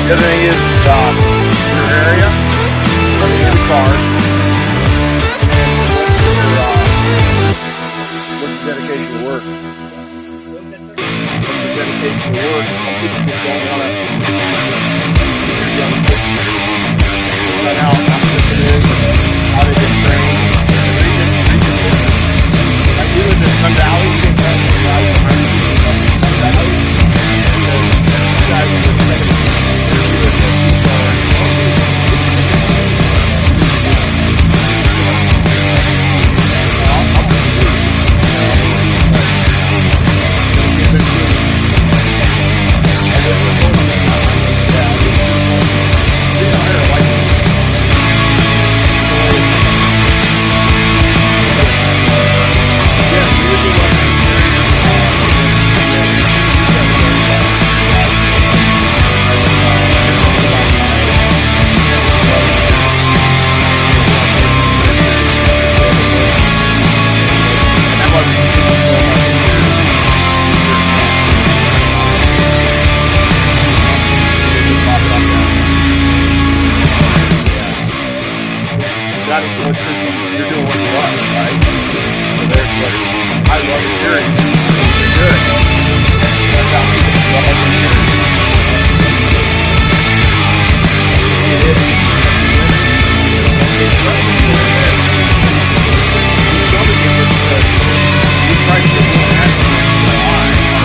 The other thing is, your area, looking at the cars, and what's the dedication to work? What's the dedication to work? Some people just don't want to. Find out how system is, how they get trained. Like we live in Sun Valley, you can find Sun Valley behind Sun Valley. You guys are just making you're doing what you love, right? So there's what I love hearing. It's good. That's how people love hearing. It is. You try to get more action. You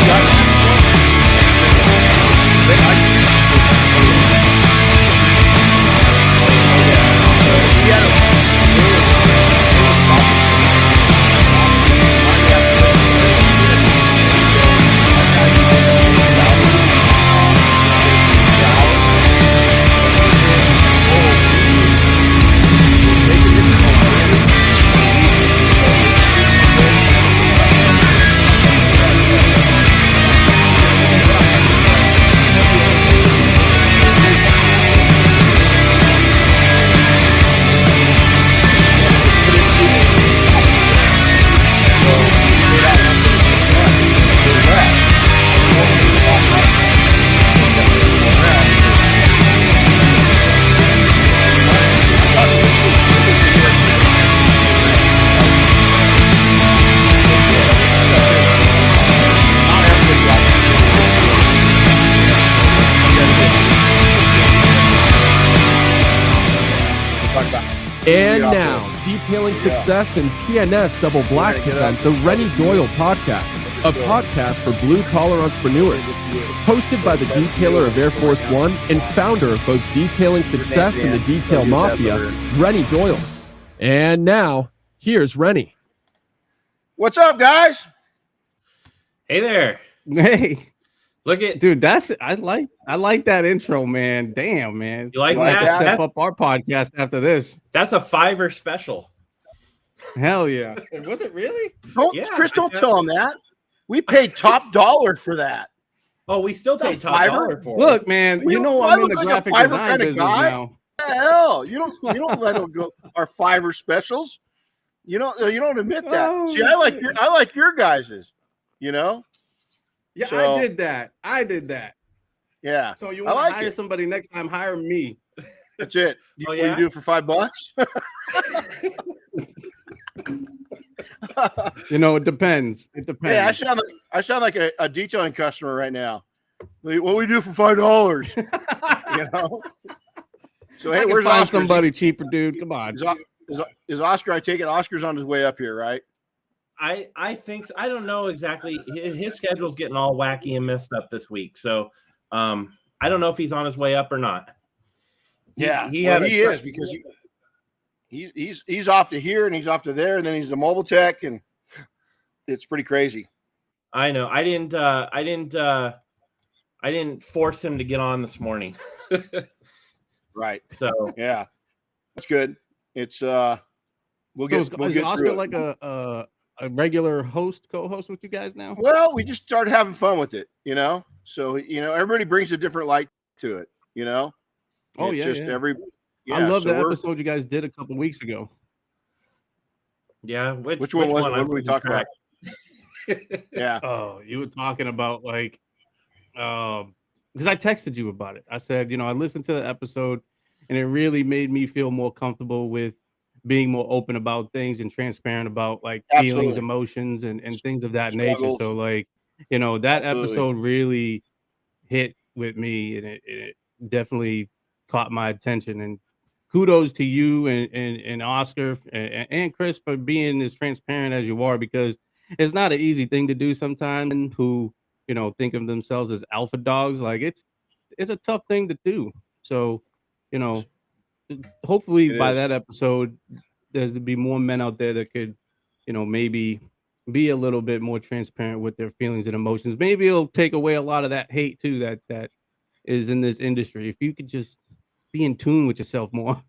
got this one. They like you. And now, detailing success in PNS Double Black present the Renny Doyle Podcast, a podcast for blue-collar entrepreneurs, hosted by the detailer of Air Force One and founder of both Detailing Success and the Detail Mafia, Renny Doyle. And now, here's Renny. What's up, guys? Hey there. Hey. Look at dude, I like that intro, man. Damn, man. You like we'll that? Have to step up our podcast after this. That's a $5 special. Hell yeah. Was it really? Chris, don't tell him that. We paid top dollar for that. Oh, we still pay top dollar for it. Look, man, you know I'm in the graphic design business now. Hell, you don't let them go our $5 specials. You don't admit that. Oh, see, I like your guys's, you know? Yeah, so, I did that. Yeah. So you want to hire somebody next time, hire me. That's it. Oh, yeah? You do it for $5? It depends. It depends. Yeah, I sound like a detailing customer right now. What we do for $5? You know? So hey, where's find Oscar? Somebody cheaper, dude. Come on. Is Oscar? I take it Oscar's on his way up here, right? I think so. I don't know exactly. His schedule's getting all wacky and messed up this week, so I don't know if he's on his way up or not. He is because he's off to here and he's off to there, and then he's the mobile tech, and it's pretty crazy. I know. I didn't force him to get on this morning. Right. So yeah, that's good. It's we'll get Oscar like a regular co-host with you guys now? Well, we just started having fun with it, you know. So everybody brings a different light to it, you know. Oh, it's I love the episode you guys did a couple weeks ago. Yeah. Which one was it? What were we talking about? Yeah. Oh, you were talking about like, because I texted you about it. I said, I listened to the episode, and it really made me feel more comfortable with being more open about things and transparent about like feelings, Absolutely. emotions, and things of that nature. Struggles. So like, that Absolutely. episode really hit with me, and it definitely caught my attention. And kudos to you and Oscar and Chris for being as transparent as you are, because it's not an easy thing to do sometimes. Who think of themselves as alpha dogs, like it's a tough thing to do. So you know hopefully It by is. that episode there's to be more men out there that could maybe be a little bit more transparent with their feelings and emotions. Maybe it'll take away a lot of that hate too that is in this industry, if you could just be in tune with yourself more.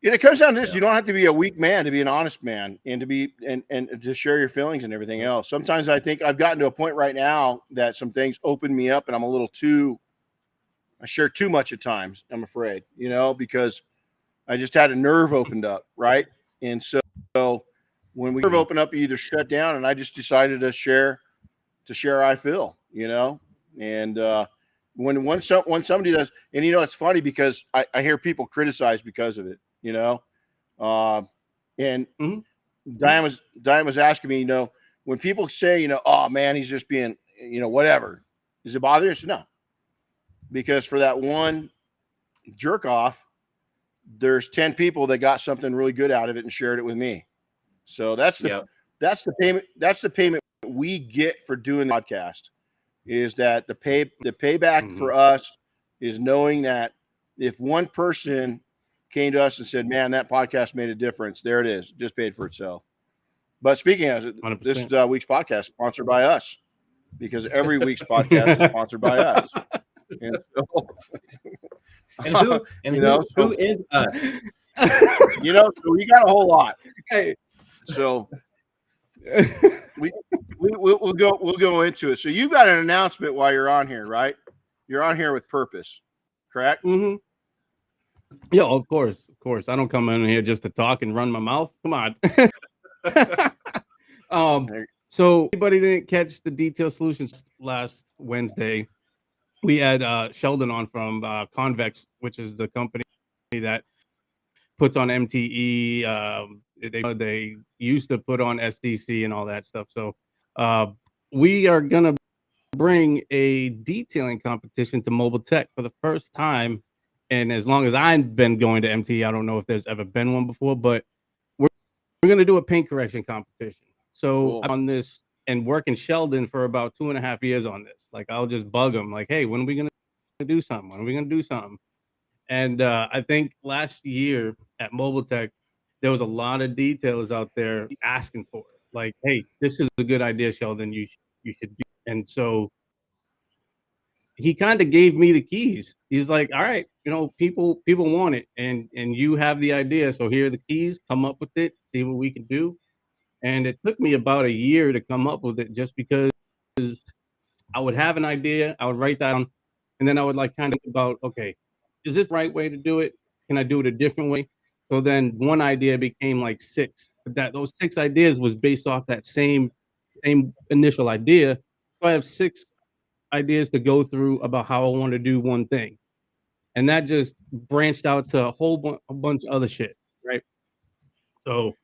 And it comes down to this: you don't have to be a weak man to be an honest man, and to be and to share your feelings and everything else. Sometimes I think I've gotten to a point right now that some things open me up, and I'm a little too. I share too much at times. I'm afraid, because I just had a nerve opened up, right? And so when we nerve open up, you either shut down, and I just decided to share how I feel, and when somebody does, and it's funny because I hear people criticize because of it, and Mm-hmm. Diane was asking me, when people say, oh man, he's just being, whatever, does it bother you? I said, no, because for that one jerk off, there's 10 people that got something really good out of it and shared it with me. So that's the payment we get for doing the podcast, is that the payback for us is knowing that if one person came to us and said, man, that podcast made a difference, there it is, just paid for itself. But speaking of it, 100%. this week's podcast is sponsored by us, because every week's podcast is sponsored by us. And so, who is us? So we got a whole lot. Hey. So we'll go into it. So you've got an announcement while you're on here, right? You're on here with purpose, correct? Mm-hmm. Yeah, of course. I don't come in here just to talk and run my mouth. Come on. So anybody didn't catch the Detail Solutions last Wednesday, we had Sheldon on from Convex, which is the company that puts on MTE. They used to put on SDC and all that stuff. So we are going to bring a detailing competition to Mobile Tech for the first time. And as long as I've been going to MTE, I don't know if there's ever been one before, but we're going to do a paint correction competition. So cool. I'm on this and working Sheldon for about 2.5 years on this. Like, I'll just bug him like, hey, when are we going to do something? When are we going to do something? And I think last year at Mobile Tech, there was a lot of detailers out there asking for it. Like, hey, this is a good idea, Sheldon. You should do. And so he kind of gave me the keys. He's like, all right, people want it, and you have the idea. So here are the keys. Come up with it. See what we can do. And it took me about a year to come up with it, just because I would have an idea, I would write that down, and then I would like kind of think about, okay, is this the right way to do it? Can I do it a different way? So then one idea became like 6. But those 6 ideas was based off that same initial idea. So I have 6 ideas to go through about how I want to do one thing. And that just branched out to a bunch of other shit, right? So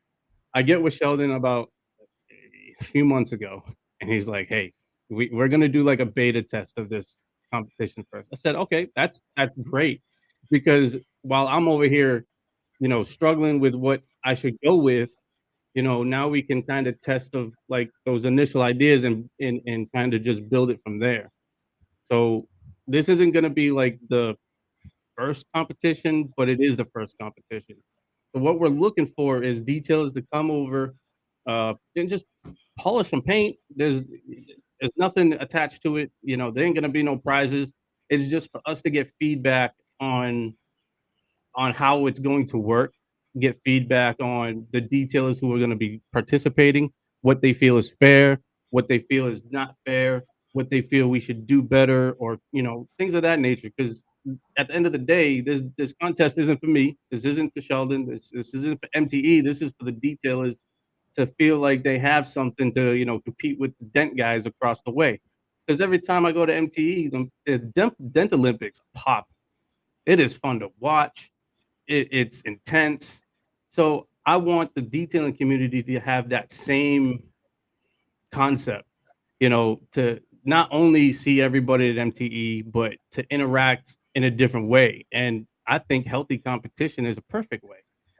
I get with Sheldon about a few months ago, and he's like, hey, we're going to do like a beta test of this competition first. I said, okay, that's great, because while I'm over here, struggling with what I should go with, now we can kind of test of like those initial ideas and kind of just build it from there. So this isn't going to be like the first competition, but it is the first competition. So what we're looking for is detailers to come over and just polish some paint. There's nothing attached to it. There ain't going to be no prizes. It's just for us to get feedback on how it's going to work, get feedback on the detailers who are going to be participating, what they feel is fair, what they feel is not fair, what they feel we should do better, or things of that nature. Because at the end of the day, this contest isn't for me. This isn't for Sheldon. This isn't for MTE. This is for the detailers to feel like they have something to, compete with the dent guys across the way. Because every time I go to MTE, the Dent Olympics pop. It is fun to watch. It's intense. So I want the detailing community to have that same concept, to not only see everybody at MTE, but to interact in a different way. And I think healthy competition is a perfect way.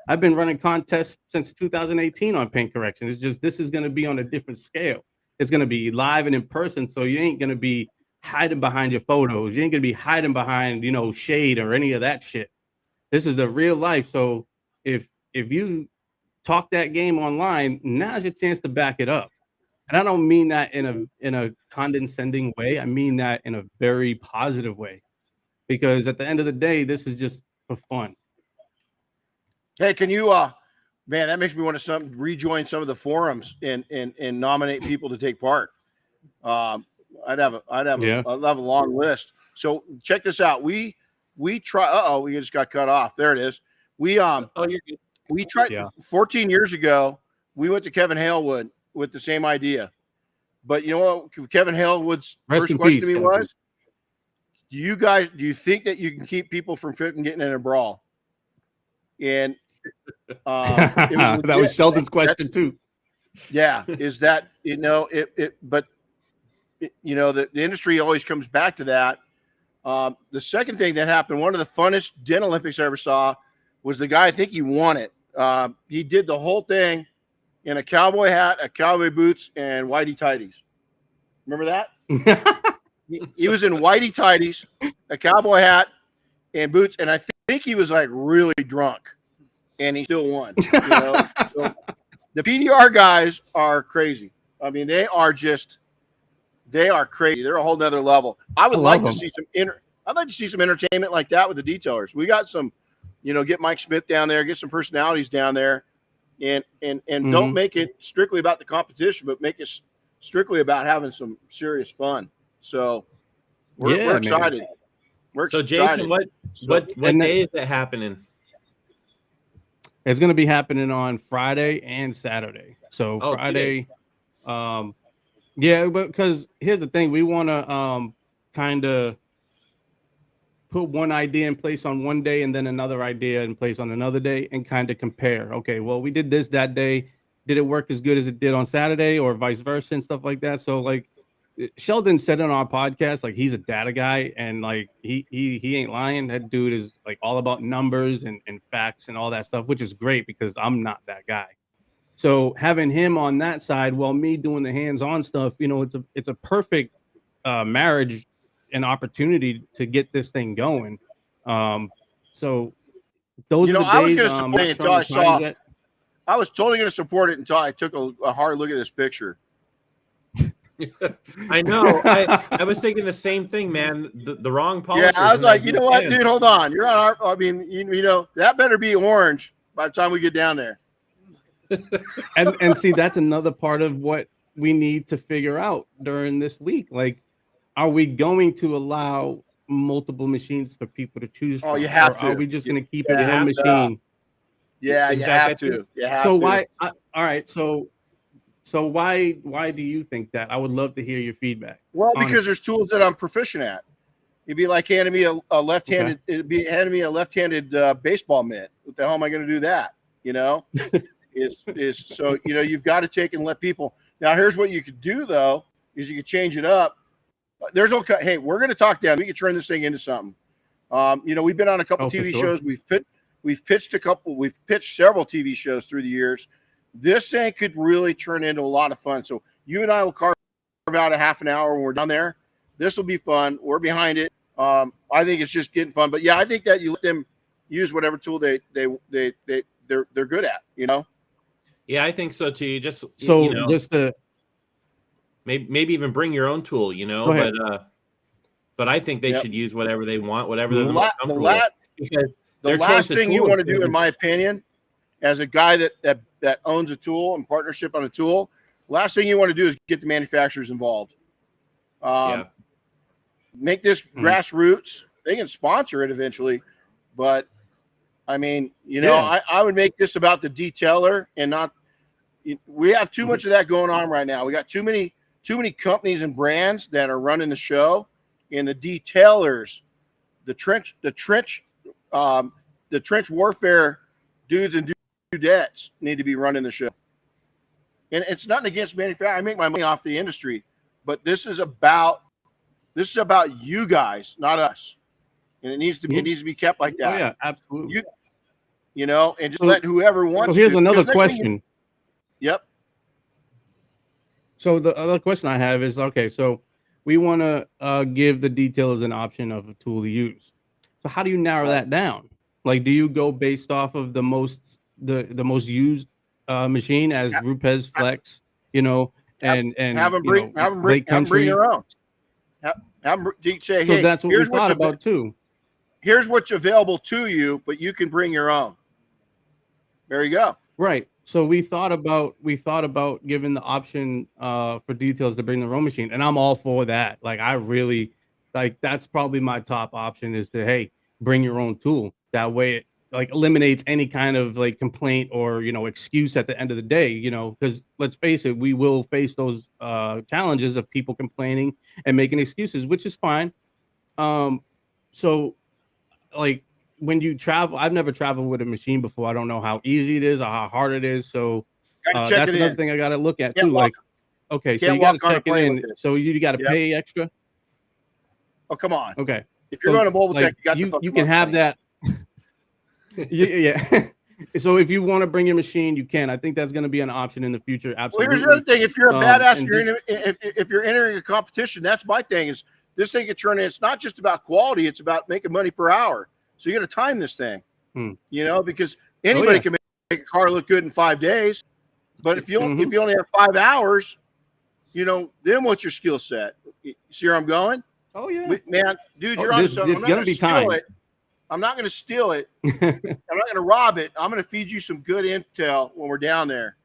I've been running contests since 2018 on paint correction. It's just, this is going to be on a different scale. It's going to be live and in person. So you ain't going to be hiding behind your photos. You ain't going to be hiding behind, shade or any of that shit. This is the real life. So if you talk that game online, now's your chance to back it up. And I don't mean that in a condescending way. I mean that in a very positive way, because at the end of the day, this is just for fun. Hey, can you, man, that makes me want to rejoin some of the forums and nominate people to take part. I'd have a long list. So check this out. We try. We just got cut off. There it is. You're good. We tried 14 years ago. We went to Kevin Halewood with the same idea, but you know what? Kevin Halewood's first question to me was, do you think that you can keep people from getting in a brawl? And that was Sheldon's question too. Yeah, is that but the industry always comes back to that. The second thing that happened, one of the funnest Dent Olympics I ever saw, was the guy, I think he won it. He did the whole thing in a cowboy hat, a cowboy boots, and whitey tighties. Remember that? He was in whitey tighties, a cowboy hat, and boots, and I think he was like really drunk, and he still won. So the PDR guys are crazy. I mean, they are crazy. They're a whole nother level. I'd like to see some entertainment like that with the detailers. We got some, get Mike Smith down there, get some personalities down there, and don't make it strictly about the competition, but make it strictly about having some serious fun. So we're excited. We're so excited. Jason, what day is it happening? It's going to be happening on Friday and Saturday. So Friday, but because here's the thing, we want to kind of put one idea in place on one day and then another idea in place on another day and kind of compare. Okay, well, we did this that day. Did it work as good as it did on Saturday, or vice versa and stuff like that? So like Sheldon said on our podcast, like he's a data guy, and like he ain't lying. That dude is like all about numbers and facts and all that stuff, which is great because I'm not that guy. So having him on that side while me doing the hands-on stuff, it's a perfect marriage and opportunity to get this thing going. So those are the days. I was going to support it until I saw. I was totally going to support it until I took a hard look at this picture. I know. I was thinking the same thing, man. The wrong policy. Yeah, I was like, you know what, dude, hold on. You're on our. I mean, that better be orange by the time we get down there. and see, that's another part of what we need to figure out during this week. Like, are we going to allow multiple machines for people to choose from? Oh, you have to. Are we just going to keep it one machine? Yeah, you have to. So why? All right. So why do you think that? I would love to hear your feedback. Well, because there's tools that I'm proficient at. It'd be like handing me a left-handed. Okay. It'd be handing me a left-handed baseball mitt. What the hell am I going to do that? So you've got to take and let people. Now, here's what you could do though: is you could change it up. There's okay. Hey, we're going to talk down. We can turn this thing into something. We've been on a couple TV shows. We've pitched several TV shows through the years. This thing could really turn into a lot of fun. So you and I will carve out a half an hour when we're down there. This will be fun. We're behind it. I think it's just getting fun. But yeah, I think that you let them use whatever tool they're good at. Yeah, I think so too. Just to maybe even bring your own tool. But I think they should use whatever they want, whatever they're most comfortable with. The last thing you want to do, in my opinion, as a guy that owns a tool and partnership on a tool, last thing you want to do is get the manufacturers involved. Make this grassroots. They can sponsor it eventually, but I mean, I would make this about the detailer and not We have too much of that going on right now. We got too many companies and brands that are running the show, and the detailers, the trench warfare dudes and dudettes need to be running the show. And it's nothing against manufacturing. I make my money off the industry, but this is about you guys, not us. And it needs to be kept like that. Oh yeah, absolutely. And just let whoever wants. So here's to. Another question. Yep. So the other question I have is, okay, so we want to give the detailers an option of a tool to use. So how do you narrow that down? Like, do you go based off of the most used machine as Rupes Flex, and have them bring their own. Have them say, so hey, that's what we thought about too. Here's what's available to you, but you can bring your own. There you go. Right. So we thought about giving the option for details to bring their own machine, and I'm all for that. Like, I really that's probably my top option is to, hey, bring your own tool. That way it eliminates any kind of complaint or excuse at the end of the day, because let's face it, we will face those challenges of people complaining and making excuses, which is fine. So when you travel, I've never traveled with a machine before. I don't know how easy it is or how hard it is. So that's another thing I got to look at too. Okay, so you got to check it in. So you got to pay extra. Oh, come on. Okay. If you're going to Mobile Tech, you can have that. Yeah. So if you want to bring your machine, you can. I think that's going to be an option in the future. Absolutely. Well, here's the other thing. If you're a badass, if you're entering a competition, that's my thing. Is this thing can turn in? It's not just about quality; it's about making money per hour. So you got to time this thing, because anybody can make a car look good in 5 days. But if you only have 5 hours, then what's your skill set? You see where I'm going? Oh yeah, man, dude, you're on something. It's gonna be time. I'm not going to steal it. I'm not going to rob it. I'm going to feed you some good intel when we're down there.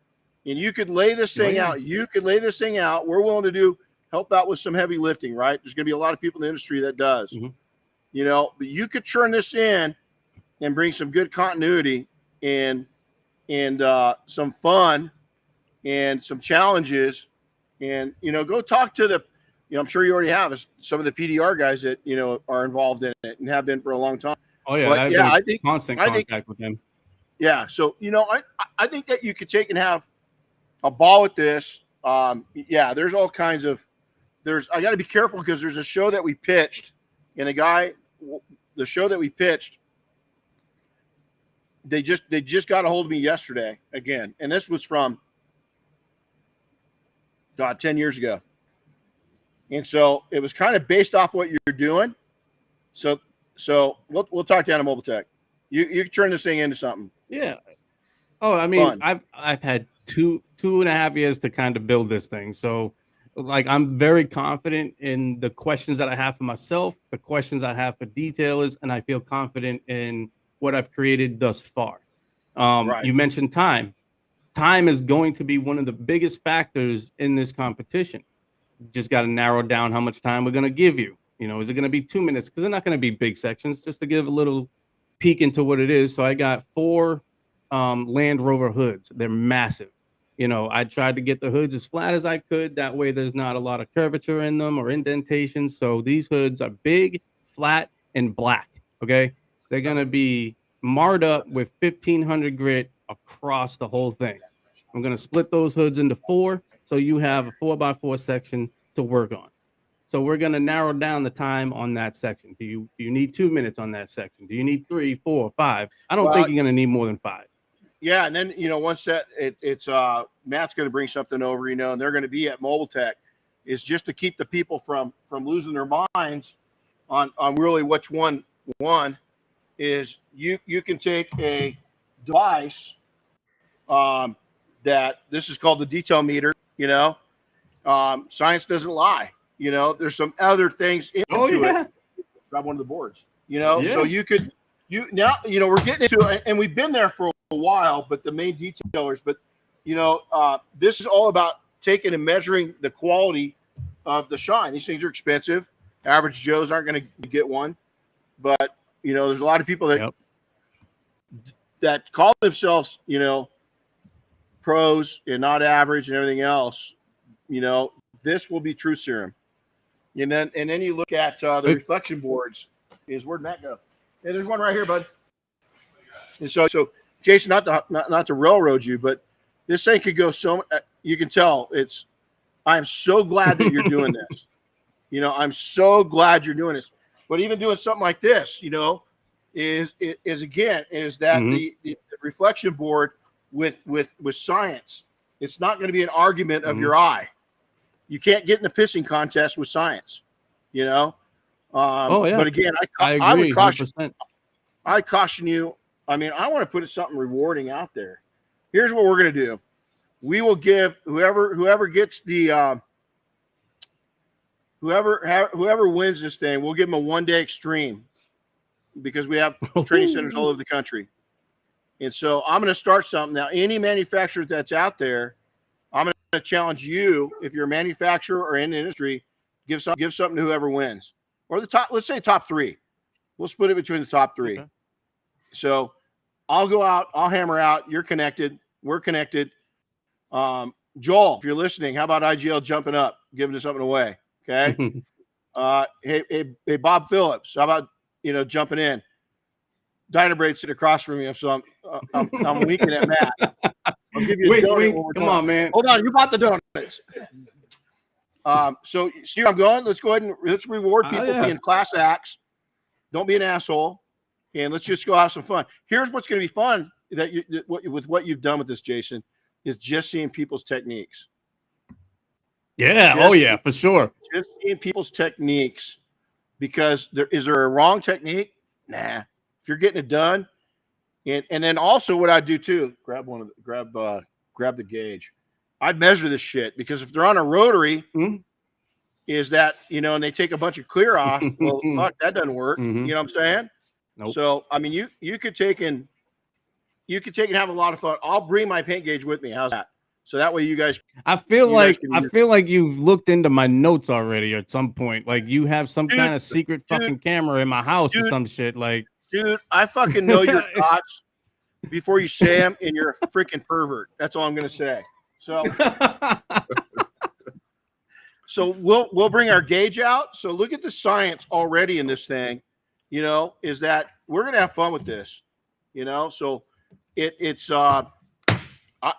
And you could lay this thing out. You could lay this thing out. We're willing to help out with some heavy lifting, right? There's going to be a lot of people in the industry that does. But you could turn this in and bring some good continuity and some fun and some challenges. And, go talk to I'm sure you already have some of the PDR guys that, are involved in it and have been for a long time. Oh yeah, I think constant contact with them. Yeah, so I think that you could take and have a ball with this. There's all kinds of I got to be careful because there's a show that we pitched, and the show that we pitched, they just got a hold of me yesterday again, and this was from 10 years ago, and so it was kind of based off what you're doing. So we'll talk down to Mobile Tech. You can turn this thing into something. Yeah. Oh, I mean, fun. I've had two and a half years to kind of build this thing. So I'm very confident in the questions that I have for myself, the questions I have for detailers, and I feel confident in what I've created thus far. You mentioned time. Time is going to be one of the biggest factors in this competition. Just got to narrow down how much time we're going to give you. Is it going to be 2 minutes? Because they're not going to be big sections, just to give a little peek into what it is. So I got 4 Land Rover hoods. They're massive. I tried to get the hoods as flat as I could. That way there's not a lot of curvature in them or indentations. So these hoods are big, flat, and black. Okay. They're going to be marred up with 1500 grit across the whole thing. I'm going to split those hoods into 4. So you have a 4x4 section to work on. So we're going to narrow down the time on that section. Do you need 2 minutes on that section? Do you need 3, 4, 5? I don't think you're going to need more than 5. Yeah, and then once that it's Matt's going to bring something over, and they're going to be at Mobile Tech, is just to keep the people from losing their minds on really which one is. You can take a device that this is called the detail meter. Science doesn't lie. There's some other things into it. Grab one of the boards, so you could, now, we're getting into it, and we've been there for a while, but the main detailers, this is all about taking and measuring the quality of the shine. These things are expensive. Average Joes aren't going to get one, but, there's a lot of people that call themselves, pros and not average and everything else, this will be true serum. And then you look at the reflection boards. Where'd Matt go? Hey, there's one right here, bud. And so Jason, not to railroad you, but this thing could go so. You can tell I'm so glad that you're doing this. I'm so glad you're doing this. But even doing something like this, is that the reflection board with science. It's not going to be an argument of your eye. You can't get in a pissing contest with science. But again, I would caution. 100%. I caution you. I mean, I want to put something rewarding out there. Here's what we're going to do. We will give whoever gets the whoever wins this thing, we'll give them a 1-day extreme because we have training centers all over the country. And so I'm going to start something now. Any manufacturer that's out there, I'm going to challenge you. If you're a manufacturer or in the industry, give something to whoever wins, or the top. Let's say top 3. We'll split it between the top 3. Okay. So I'll go out. I'll hammer out. You're connected. We're connected. Joel, if you're listening, how about IGL jumping up, giving us something away? Okay. Hey, Bob Phillips, how about jumping in? Dynabraid's sitting across from me, so I'm winking at Matt. I'll give you a donut. Come on, man. Hold on, you bought the donuts. So see where I'm going? Let's go ahead and let's reward people for being class acts. Don't be an asshole, and let's just go have some fun. Here's what's going to be fun with what you've done with this, Jason, is just seeing people's techniques. Yeah, for sure. Just seeing people's techniques, because is there a wrong technique? Nah. If you're getting it done, and then also what I do too, grab the gauge. I'd measure this shit, because if they're on a rotary, is that and they take a bunch of clear off. Well, fuck, that doesn't work. You know what I'm saying? Nope. So I mean, you could take and have a lot of fun. I'll bring my paint gauge with me. How's that? So that way you guys. I feel like you've looked into my notes already at some point. Like you have some kind of secret fucking camera in my house or some shit. Like, dude, I fucking know your thoughts before you say them, and you're a freaking pervert. That's all I'm gonna say. So, we'll bring our gauge out. So look at the science already in this thing. Is that we're gonna have fun with this. So it's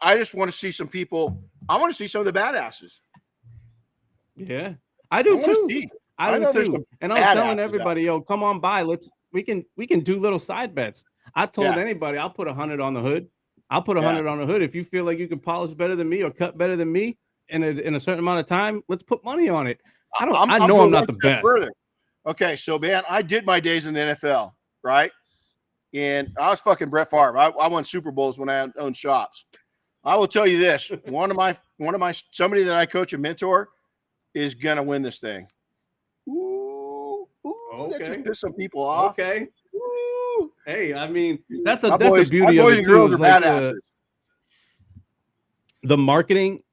I just want to see some people. I want to see some of the badasses. Yeah, I do too. I do too. And I was telling everybody, yo, come on by. We can do little side bets. I told anybody, I'll put 100 on the hood. I'll put 100 on the hood. If you feel like you can polish better than me or cut better than me in a certain amount of time, let's put money on it. I know I'm not the best. Further. Okay, so man, I did my days in the NFL, right? And I was fucking Brett Favre. I won Super Bowls when I owned shops. I will tell you this: one of my somebody that I coach and mentor is gonna win this thing. Ooh, that just pissed some people off. Okay. Ooh. Hey, I mean, that's a beauty of it too. Like the marketing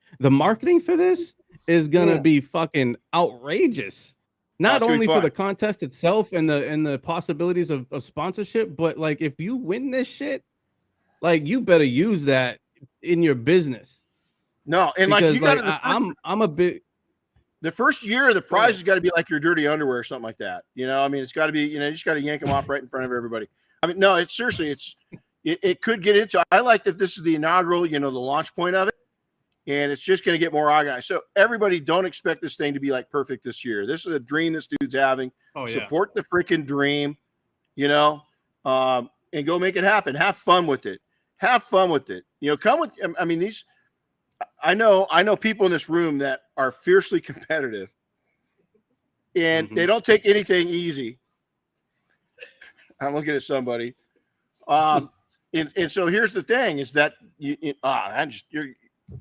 for this is gonna be fucking outrageous. Not only for the contest itself and the possibilities of sponsorship, but like if you win this shit, like you better use that in your business. No, and because, like you got I'm a bit. The first year, the prize has got to be like your dirty underwear or something like that. I mean, it's got to be. You just got to yank them off right in front of everybody. I mean, no, it's seriously, it could get into. I like that this is the inaugural, the launch point of it, and it's just going to get more organized. So everybody, don't expect this thing to be like perfect this year. This is a dream this dude's having. Oh yeah. Support the freaking dream, and go make it happen. Have fun with it. Have fun with it. Come with. I mean, these. I know people in this room that are fiercely competitive, and they don't take anything easy. I'm looking at somebody, and so here's the thing: is that you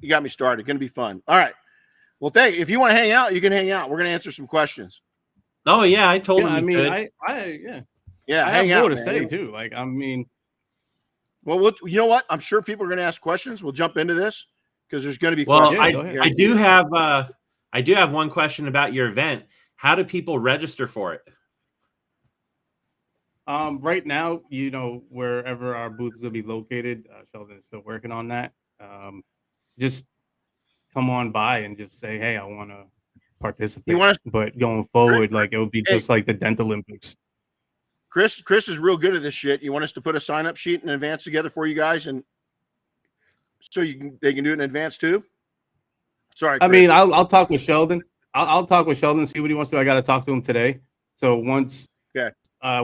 got me started. Going to be fun. All right. Well, if you want to hang out, you can hang out. We're going to answer some questions. Oh yeah, I told him. I mean, I hang have more to say too. Like, I mean. Well, you know what? I'm sure people are going to ask questions. We'll jump into this because there's going to be questions. Well, I do have one question about your event. How do people register for it? Right now, wherever our booth is going to be located, Sheldon is still working on that. just come on by and just say, hey, I want to participate. You want us, but going forward, like it would be just like the Dental Olympics. Chris is real good at this shit. You want us to put a sign-up sheet in advance together for you guys, and so they can do it in advance too? Sorry, Chris. I mean, I'll talk with Sheldon. I'll talk with Sheldon, see what he wants to do. I got to talk to him today. So once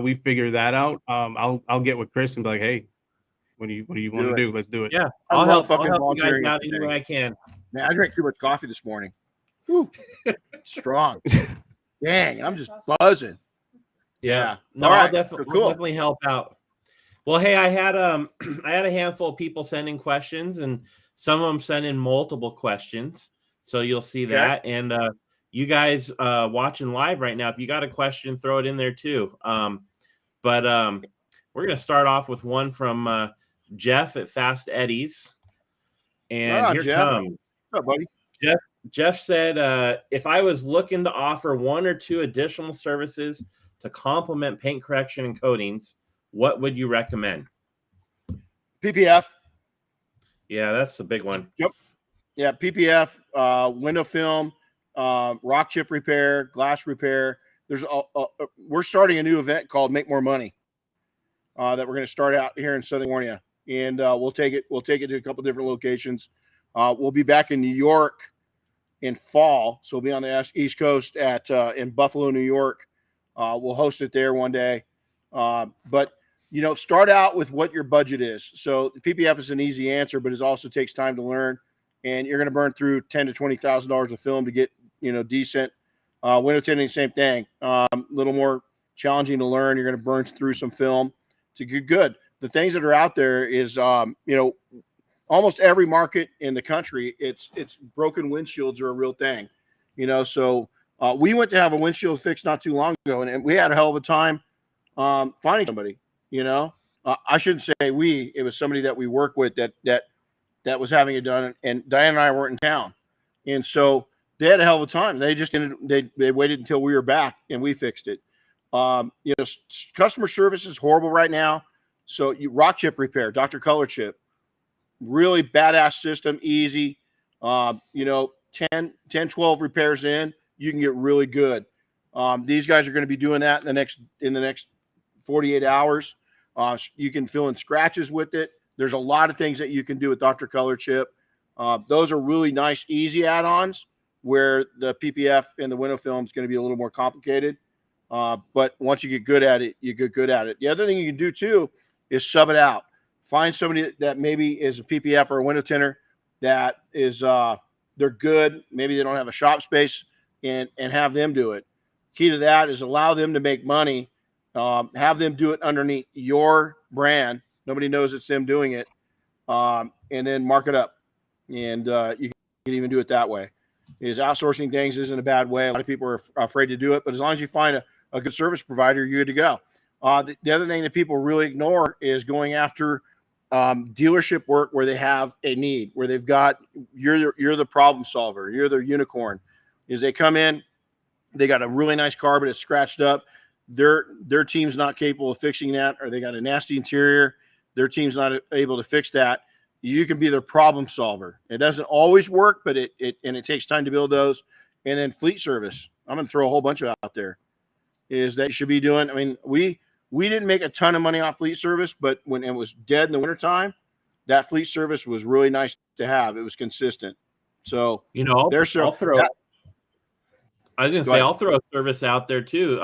we figure that out, I'll get with Chris and be like, hey, what do you want to do? Let's do it. Yeah, I'll help you guys out any way I can. Man, I drank too much coffee this morning. Whew. Strong. Dang, I'm just buzzing. Yeah. No, All right. I'll definitely help out. Well, hey, I had a handful of people sending questions, and some of them sent in multiple questions. So you'll see that. And you guys watching live right now, if you got a question, throw it in there too. But we're going to start off with one from Jeff at Fast Eddie's. And here Jeff. comes. What's up, buddy? Jeff said, if I was looking to offer 1 or 2 additional services to complement paint correction and coatings, what would you recommend? PPF. Yeah, that's the big one. Yep. Yeah, PPF, window film, rock chip repair, glass repair. We're starting a new event called Make More Money that we're going to start out here in Southern California, and we'll take it to a couple different locations. We'll be back in New York in fall, so we'll be on the East Coast in Buffalo, New York. We'll host it there one day, but start out with what your budget is. So the PPF is an easy answer, but it also takes time to learn, and you're going to burn through $10,000 to $20,000 of film to get decent. Window tinting, same thing. A little more challenging to learn. You're going to burn through some film to get good. The things that are out there is almost every market in the country, it's broken windshields are a real thing. So we went to have a windshield fixed not too long ago, and we had a hell of a time finding somebody. I shouldn't say we. It was somebody that we work with that was having it done, and Diane and I weren't in town, and so they had a hell of a time. They just they waited until we were back, and we fixed it. Customer service is horrible right now. So rock chip repair, Dr. Color Chip, really badass system, easy. 10, 12 repairs in, you can get really good. These guys are going to be doing that in the next 48 hours. You can fill in scratches with it. There's a lot of things that you can do with Dr. Color Chip. Those are really nice, easy add-ons where the PPF and the window film is going to be a little more complicated. But once you get good at it, you get good at it. The other thing you can do too is sub it out. Find somebody that maybe is a PPF or a window tinter that is they're good. Maybe they don't have a shop space and have them do it. Key to that is allow them to make money. Have them do it underneath your brand. Nobody knows it's them doing it. And then mark it up. And you can even do it that way. Is outsourcing things isn't a bad way. A lot of people are afraid to do it, but as long as you find a good service provider, you're good to go. The other thing that people really ignore is going after dealership work where they have a need, where they've got you're the problem solver, you're the unicorn. Is they come in, they got a really nice car, but it's scratched up. Their team's not capable of fixing that, or they got a nasty interior. Their team's not able to fix that. You can be their problem solver. It doesn't always work, but it takes time to build those. And then fleet service. I'm going to throw a whole bunch of out there. Is that you should be doing. I mean, we didn't make a ton of money off fleet service, but when it was dead in the wintertime, that fleet service was really nice to have. It was consistent. So I'll throw a service out there too.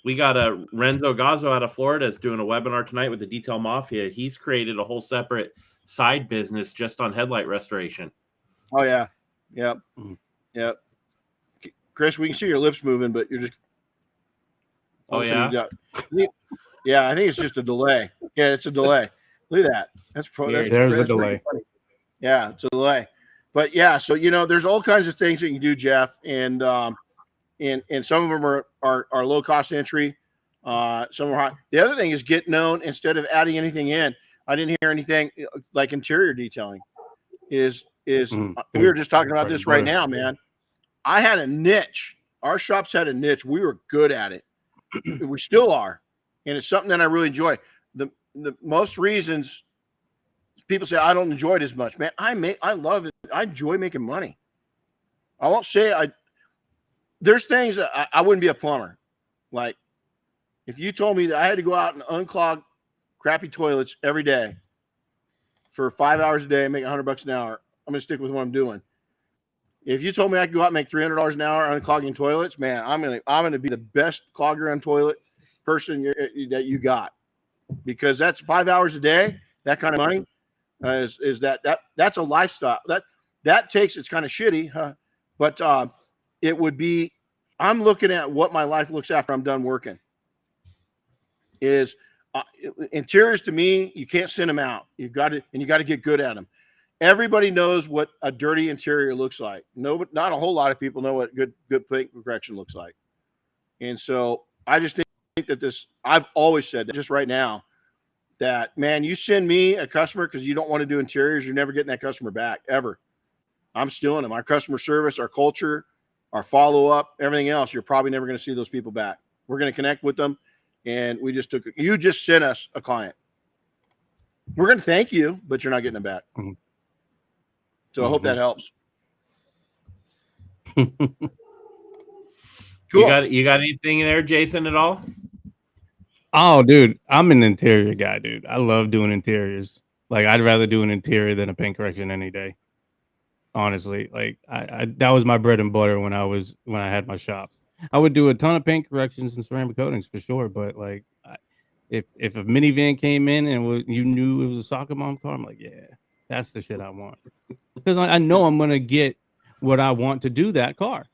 We got a Renzo Gazzo out of Florida that's doing a webinar tonight with the Detail Mafia. He's created a whole separate side business just on headlight restoration. Oh yeah. Yep. Yep. Chris, we can see your lips moving, but you're just. Oh yeah. Yeah, I think it's just a delay. Yeah, it's a delay. Look at that. There's a delay. Funny. Yeah, it's a delay. But yeah, so there's all kinds of things that you can do, Jeff, and some of them are low cost entry. Some are high. The other thing is get known instead of adding anything in. I didn't hear anything like interior detailing. We were just talking about this right now, man. I had a niche. Our shops had a niche. We were good at it. We still are. And it's something that I really enjoy. The most reasons people say I don't enjoy it as much. Man, I love it. I enjoy making money. I won't say there's things that I wouldn't be a plumber. Like if you told me that I had to go out and unclog crappy toilets every day for 5 hours a day and make $100 an hour, I'm going to stick with what I'm doing. If you told me I could go out and make $300 an hour unclogging toilets, man, I'm gonna be the best clogger on toilet person that you got, because that's 5 hours a day. That kind of money that's a lifestyle that takes. It's kind of shitty, huh? But it would be. I'm looking at what my life looks after I'm done working. Is interiors to me, you can't send them out. You got to get good at them. Everybody knows what a dirty interior looks like. No, but not a whole lot of people know what good paint correction looks like. And so I just think that I've always said that just right now that, man, you send me a customer because you don't want to do interiors, you're never getting that customer back ever. I'm stealing them. Our customer service, our culture, our follow-up, everything else, you're probably never going to see those people back. We're going to connect with them. And you just sent us a client. We're going to thank you, but you're not getting them back. Mm-hmm. So I hope that helps. Cool. You got anything in there, Jason, at all? Oh, dude, I'm an interior guy, dude. I love doing interiors. Like, I'd rather do an interior than a paint correction any day. Honestly, like I that was my bread and butter when I had my shop. I would do a ton of paint corrections and ceramic coatings for sure, but like if a minivan came in and you knew it was a soccer mom car, I'm like, yeah, that's the shit I want, because I know I'm gonna get what I want to do that car,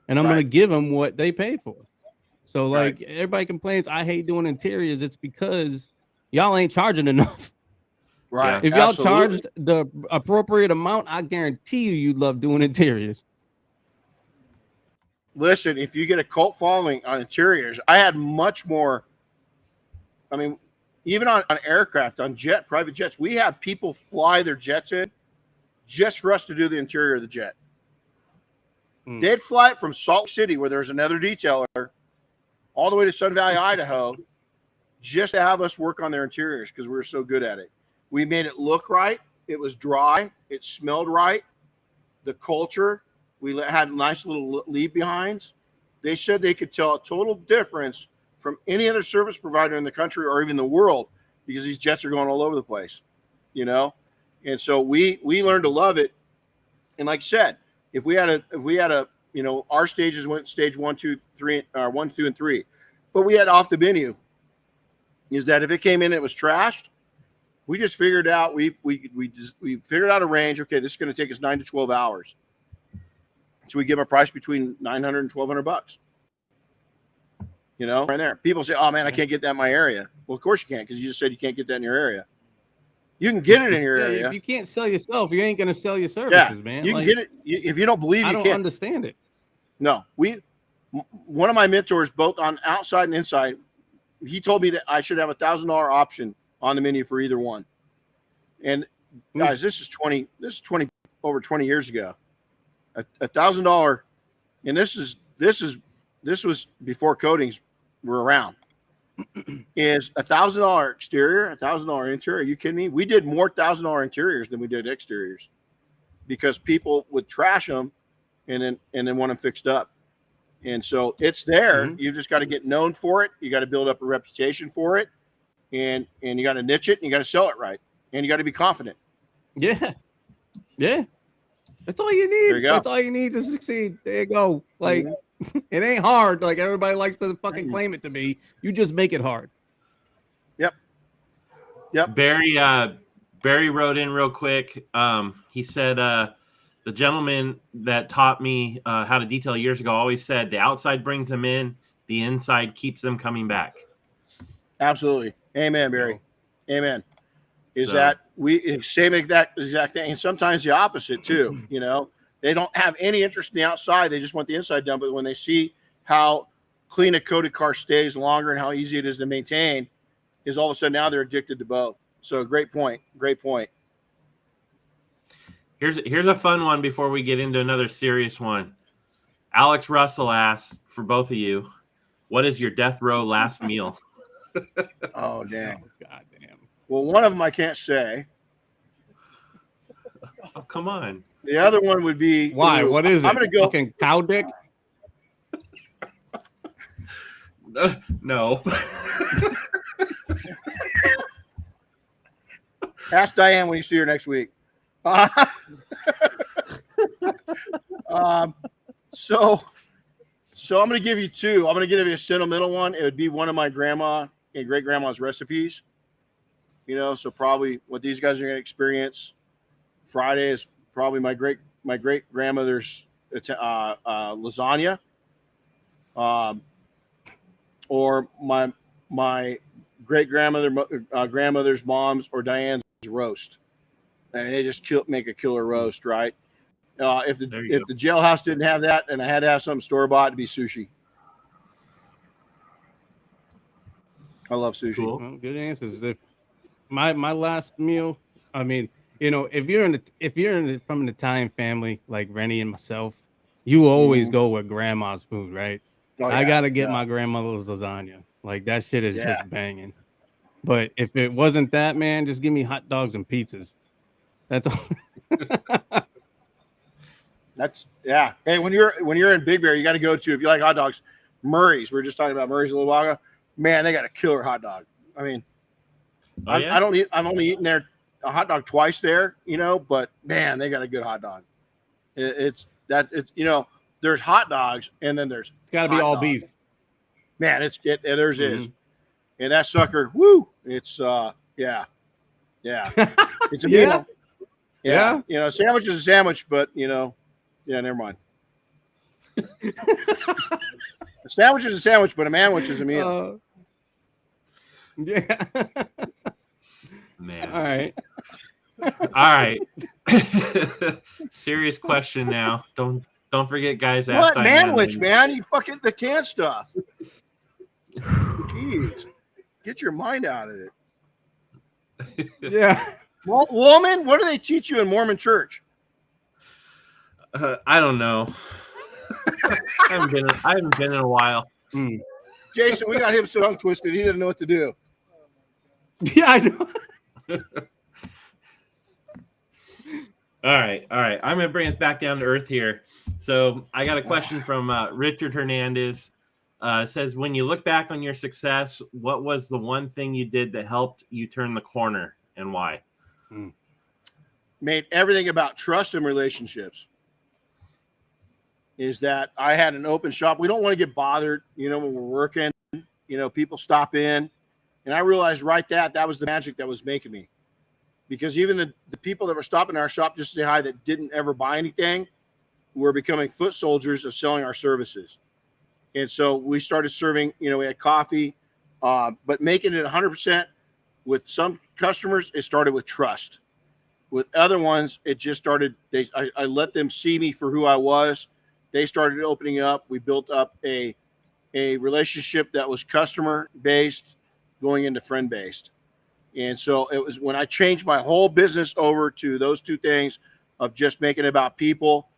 and I'm gonna give them what they pay for. So like everybody complains I hate doing interiors, it's because y'all ain't charging enough. Right. If y'all charged the appropriate amount, I guarantee you'd love doing interiors. Listen, if you get a cult following on interiors, I had much more. I mean, even on aircraft, on private jets, we have people fly their jets in just for us to do the interior of the jet. They'd fly it from Salt City, where there's another detailer, all the way to Sun Valley, Idaho, just to have us work on their interiors because we were so good at it. We made it look right. It was dry. It smelled right. The culture, we had nice little leave behinds. They said they could tell a total difference from any other service provider in the country or even the world, because these jets are going all over the place, you know? And so we learned to love it. And like I said, if we had a, you know, our stages went stage 1, 2, 3, 1, 2, and 3, but we had off the menu is that if it came in and it was trashed, we just figured out, we figured out a range. Okay, this is going to take us 9 to 12 hours. So we give a price between $900 and $1,200. You know, right there. People say, "Oh man, I can't get that in my area." Well, of course you can't, because you just said you can't get that in your area. You can get it in your area. If you can't sell yourself, you ain't going to sell your services, man. You can get it. If you don't believe, I you don't can't understand it. No, one of my mentors, both on outside and inside, he told me that I should have $1,000 option on the menu for either one. And guys, this is 20 over 20 years ago. $1,000, and this was before coatings were around. Is $1,000 exterior, $1,000 interior? Are you kidding me? We did more $1,000 interiors than we did exteriors, because people would trash them and then want them fixed up. And so it's there. You just got to get known for it. You got to build up a reputation for it, and you got to niche it, and you got to sell it right, and you got to be confident. Yeah. That's all you need. There you go. That's all you need to succeed. There you go. Like, it ain't hard. Like everybody likes to fucking claim it to be. You just make it hard. Yep. Barry wrote in real quick. He said, the gentleman that taught me how to detail years ago always said the outside brings them in, the inside keeps them coming back. Absolutely. Amen, Barry. Amen. That we say make that exact thing, and sometimes the opposite too. You know, they don't have any interest in the outside; they just want the inside done. But when they see how clean a coated car stays longer and how easy it is to maintain, is all of a sudden now they're addicted to both. So great point. Great point. Here's a fun one before we get into another serious one. Alex Russell asked for both of you, what is your death row last meal? Oh, damn. God damn. Well, one of them I can't say, Come on. The other one would be Why? What is it? I'm gonna go fucking cow dick. No. Ask Diane when you see her next week. So I'm going to give you two. I'm going to give you a sentimental one. It would be one of my grandma and great grandma's recipes. So probably what these guys are going to experience Friday is probably my great grandmother's lasagna, or my great grandmother's mom's or Diane's roast, and they just make a killer roast, right? If the jailhouse didn't have that, and I had to have something store bought, it'd be sushi. I love sushi. Cool. Well, good answers. If my last meal, I mean, if you're from an Italian family like Renny and myself, you always go with grandma's food, right? Oh, yeah. I gotta get my grandmother's lasagna. Like that shit is just banging. But if it wasn't that, man, just give me hot dogs and pizzas. That's all. That's Hey, when you're in Big Bear, you got to go to, if you like hot dogs, Murray's. We were just talking about Murray's a little while ago. Man, they got a killer hot dog. I mean, I've only eaten a hot dog twice there, but man, they got a good hot dog. There's hot dogs, and then there's It's got to be all beef. Man, is, and that sucker, woo! It's it's a meal. Yeah. A sandwich is a sandwich, but never mind. A sandwich is a sandwich, but a manwich is a meal. Yeah. Man. All right. Serious question now. Don't forget, guys. What manwich, man? You fucking the canned stuff. Jeez, get your mind out of it. Yeah. Well, woman, what do they teach you in Mormon church? I don't know. I haven't been in a while. Jason, we got him so tongue twisted he didn't know what to do. Yeah, I know. All right. I'm gonna bring us back down to earth here. So I got a question from Richard Hernandez. Says, when you look back on your success, what was the one thing you did that helped you turn the corner, and why? Made everything about trust and relationships. Is that I had an open shop. We don't want to get bothered, when we're working. People stop in, and I realized that was the magic that was making me, because even the people that were stopping in our shop just to say hi that didn't ever buy anything were becoming foot soldiers of selling our services. And so we started serving, we had coffee, but making it 100%. With some customers, it started with trust. With other ones, it just started, I let them see me for who I was. They started opening up. We built up a relationship that was customer-based going into friend-based. And so it was when I changed my whole business over to those two things of just making it about people,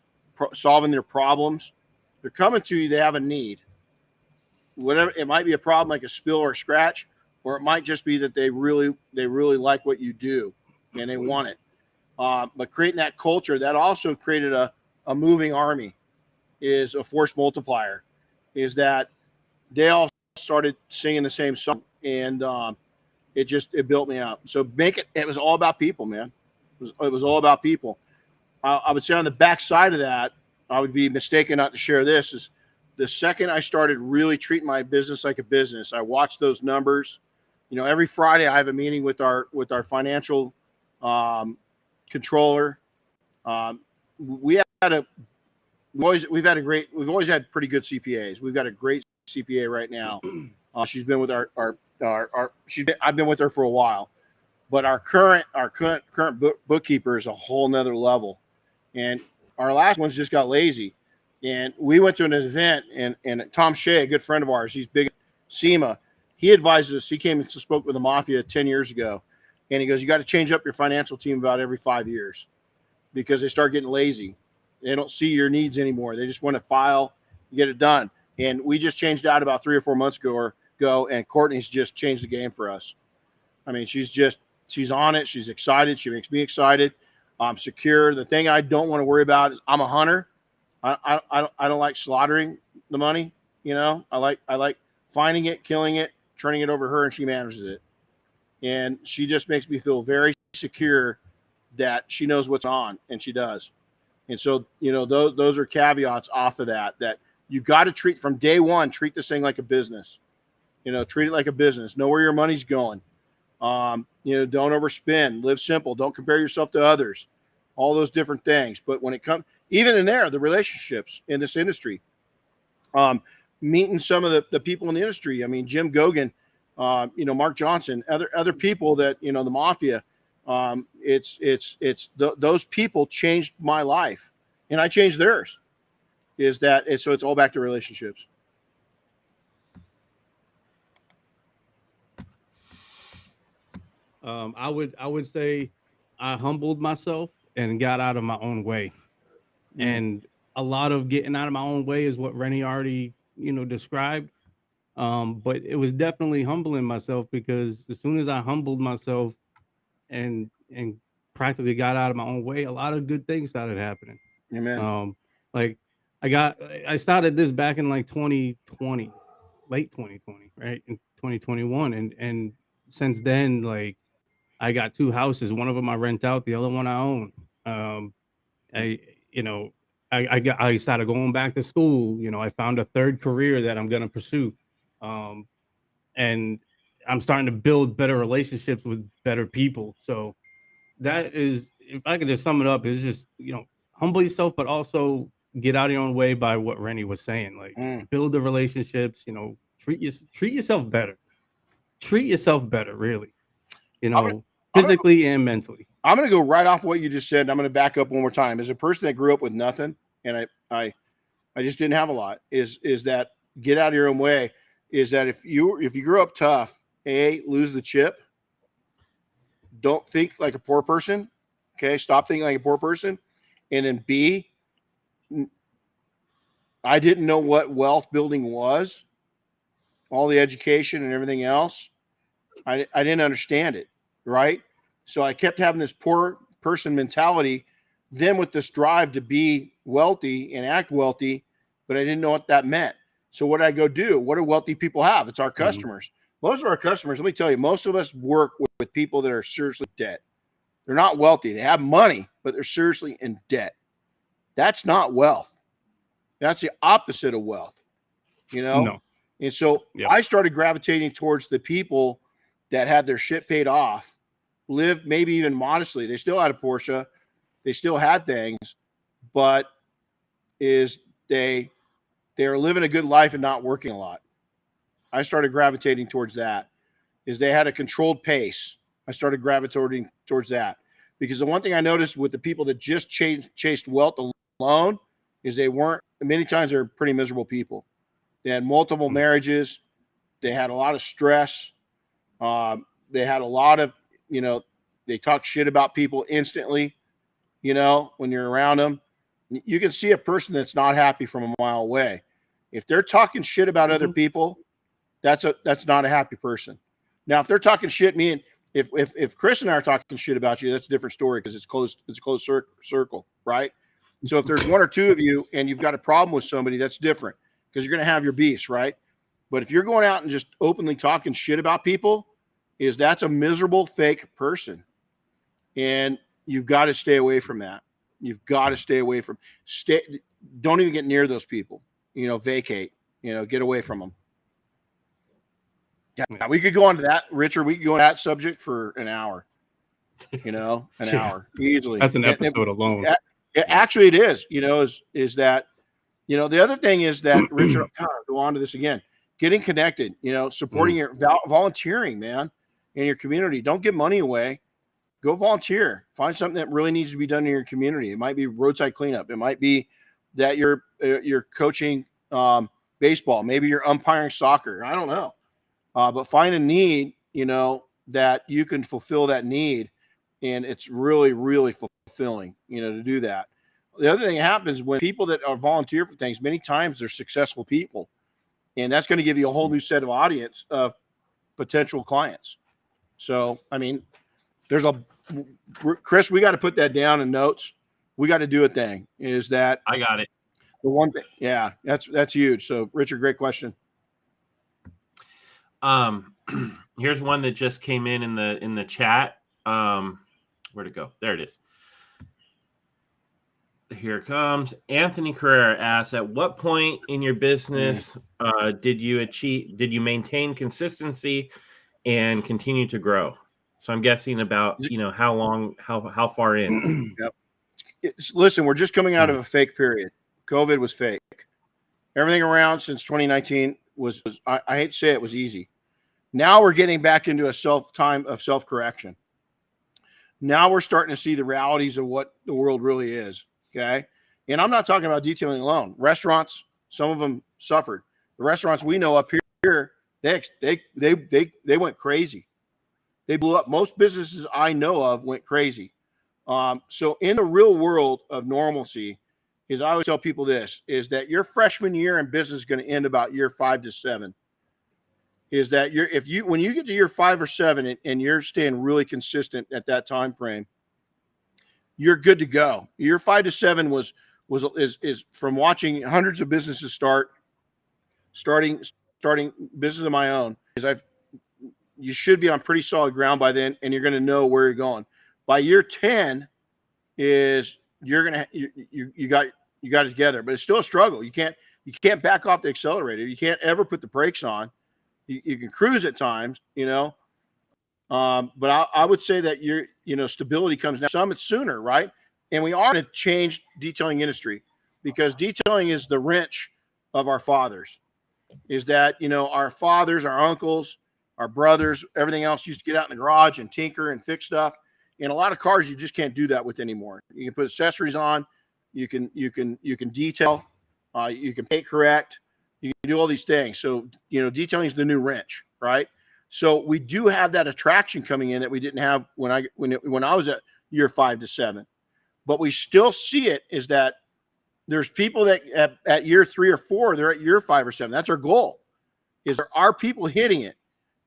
solving their problems. They're coming to you, they have a need. Whatever, it might be a problem like a spill or a scratch, or it might just be that they really like what you do and they want it. But creating that culture, that also created a moving army, is a force multiplier, is that they all started singing the same song, and it built me up. So it was all about people, man. It was all about people. I would say on the backside of that, I would be mistaken not to share this, is the second I started really treating my business like a business, I watched those numbers. Every Friday I have a meeting with our financial controller. We've always had pretty good CPAs. We've got a great CPA right now. She's been with I've been with her for a while, but our current bookkeeper is a whole nother level. And our last one's just got lazy. And we went to an event, and Tom Shea, a good friend of ours, he's big at SEMA. He advised us. He came and spoke with the Mafia 10 years ago. And he goes, you got to change up your financial team about every 5 years, because they start getting lazy. They don't see your needs anymore. They just want to file, get it done. And we just changed out about 3 or 4 months ago, and Courtney's just changed the game for us. I mean, she's on it. She's excited. She makes me excited. I'm secure. The thing I don't want to worry about is I'm a hunter. I don't like slaughtering the money. I like finding it, killing it, turning it over to her, and she manages it. And she just makes me feel very secure that she knows what's on, and she does. And so, those are caveats off of that you got to treat from day one, treat this thing like a business. Treat it like a business. Know where your money's going. Don't overspend. Live simple. Don't compare yourself to others. All those different things. But when it comes, even in there, the relationships in this industry, meeting some of the people in the industry. I mean, Jim Gogan, Mark Johnson, other people that, the mafia, those people changed my life, and I changed theirs. So it's all back to relationships. I would say I humbled myself and got out of my own way. And a lot of getting out of my own way is what Renny already, described. But it was definitely humbling myself, because as soon as I humbled myself and practically got out of my own way, a lot of good things started happening. Amen. Like I started this back in like 2020, late 2020, right? In 2021. And since then, like, I got 2 houses. One of them I rent out, the other one I own. I started going back to school. I found a third career that I'm going to pursue. And I'm starting to build better relationships with better people. So that is, if I could just sum it up, is just, humble yourself, but also get out of your own way by what Renny was saying. Like, build the relationships, treat yourself better. Treat yourself better, really. Physically and mentally. I'm going to go right off what you just said. And I'm going to back up one more time. As a person that grew up with nothing, and I just didn't have a lot, is that get out of your own way. Is that if you grew up tough, lose the chip. Don't think like a poor person. Okay. Stop thinking like a poor person. And then B, I didn't know what wealth building was, all the education and everything else. I didn't understand it. Right. So I kept having this poor person mentality, then with this drive to be wealthy and act wealthy, but I didn't know what that meant. So what did I go do? What do wealthy people have? It's our customers. Most of our customers, let me tell you, most of us work with people that are seriously in debt. They're not wealthy. They have money, but they're seriously in debt. That's not wealth. That's the opposite of wealth, No. And so I started gravitating towards the people that had their shit paid off, lived maybe even modestly. They still had a Porsche. They still had things, but they are living a good life and not working a lot. I started gravitating towards that. Is they had a controlled pace. I started gravitating towards that, because the one thing I noticed with the people that just chased wealth alone is many times they're pretty miserable people. They had multiple marriages. They had a lot of stress. They had a lot of, they talk shit about people instantly, when you're around them. You can see a person that's not happy from a mile away. If they're talking shit about other people, that's not a happy person. Now, if they're talking shit, if Chris and I are talking shit about you, that's a different story, because it's a closed circle, right? So if there's one or two of you and you've got a problem with somebody, that's different, because you're going to have your beefs, right? But if you're going out and just openly talking shit about people, that's a miserable fake person. And you've got to stay away from that. You've got to stay away from don't even get near those people, vacate, get away from them. Yeah, we could go on to that, Richard. We could go on that subject for an hour, hour easily. That's an episode alone. Actually, it is, is that, the other thing is that, Richard, I'll go on to this again, getting connected, supporting your volunteering, man, in your community. Don't give money away. Go volunteer. Find something that really needs to be done in your community. It might be roadside cleanup. It might be that you're coaching baseball. Maybe you're umpiring soccer. I don't know. But find a need, that you can fulfill that need. And it's really, really fulfilling, to do that. The other thing that happens when people that are volunteer for things, many times they're successful people. And that's going to give you a whole new set of audience of potential clients. So, I mean, there's a Chris, we got to put that down in notes. We got to do a thing. Is that I got it. the one thing? Yeah, that's huge. So, Richard, great question. Here's one that just came in the chat. Where'd it go? There it is. Here it comes. Anthony Carrera asks, at what point in your business did you maintain consistency and continue to grow? So I'm guessing about, how long, how far in. Yep. Listen, we're just coming out of a fake period. COVID was fake. Everything around since 2019 was I hate to say it, was easy. Now we're getting back into a time of self-correction. Now we're starting to see the realities of what the world really is. Okay. And I'm not talking about detailing alone. Restaurants, some of them suffered. The restaurants we know up here, they went crazy. They blew up. Most businesses I know of went crazy. So in the real world of normalcy, is I always tell people this, is that your freshman year in business is going to end about year 5 to 7. Is that when you get to year 5 or 7 and you're staying really consistent at that time frame, you're good to go. Year 5 to 7 is from watching hundreds of businesses starting business of my own. You should be on pretty solid ground by then, and you're going to know where you're going. By year 10 is you got it together, but it's still a struggle. You can't back off the accelerator. You can't ever put the brakes on. You can cruise at times, but I would say that stability comes now. Some it's sooner, right? And we are in a changed detailing industry because detailing is the wrench of our fathers. Is that, our fathers, our uncles, our brothers, everything else used to get out in the garage and tinker and fix stuff. And a lot of cars you just can't do that with anymore. You can put accessories on, you can detail, you can paint correct, you can do all these things. So, detailing is the new wrench, right? So we do have that attraction coming in that we didn't have when I was at year 5 to 7. But we still see it is that there's people that at year 3 or 4, they're at year 5 or 7. That's our goal. Is there are people hitting it,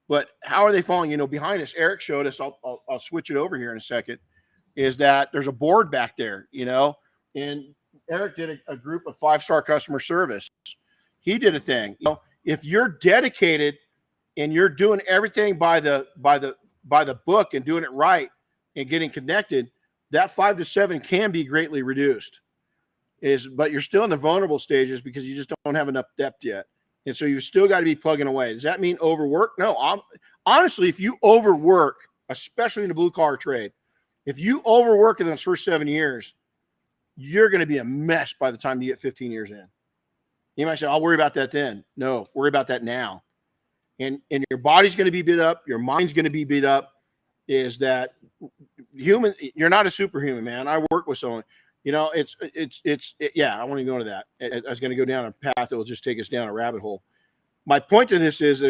but how are they falling? Behind us, Eric showed us. I'll switch it over here in a second. Is that there's a board back there, and Eric did a group of 5-star customer service. He did a thing. If you're dedicated and you're doing everything by the book and doing it right and getting connected, that 5 to 7 can be greatly reduced. But you're still in the vulnerable stages because you just don't have enough depth yet. And so you've still got to be plugging away. Does that mean overwork? No. Honestly, if you overwork, especially in the blue collar trade, if you overwork in those first 7 years, you're going to be a mess by the time you get 15 years in. You might say, I'll worry about that then. No, worry about that now. And your body's going to be beat up. Your mind's going to be beat up. Is that you're not a superhuman, man. I work with someone, yeah, I want to go into that. I was going to go down a path that will just take us down a rabbit hole. My point to this is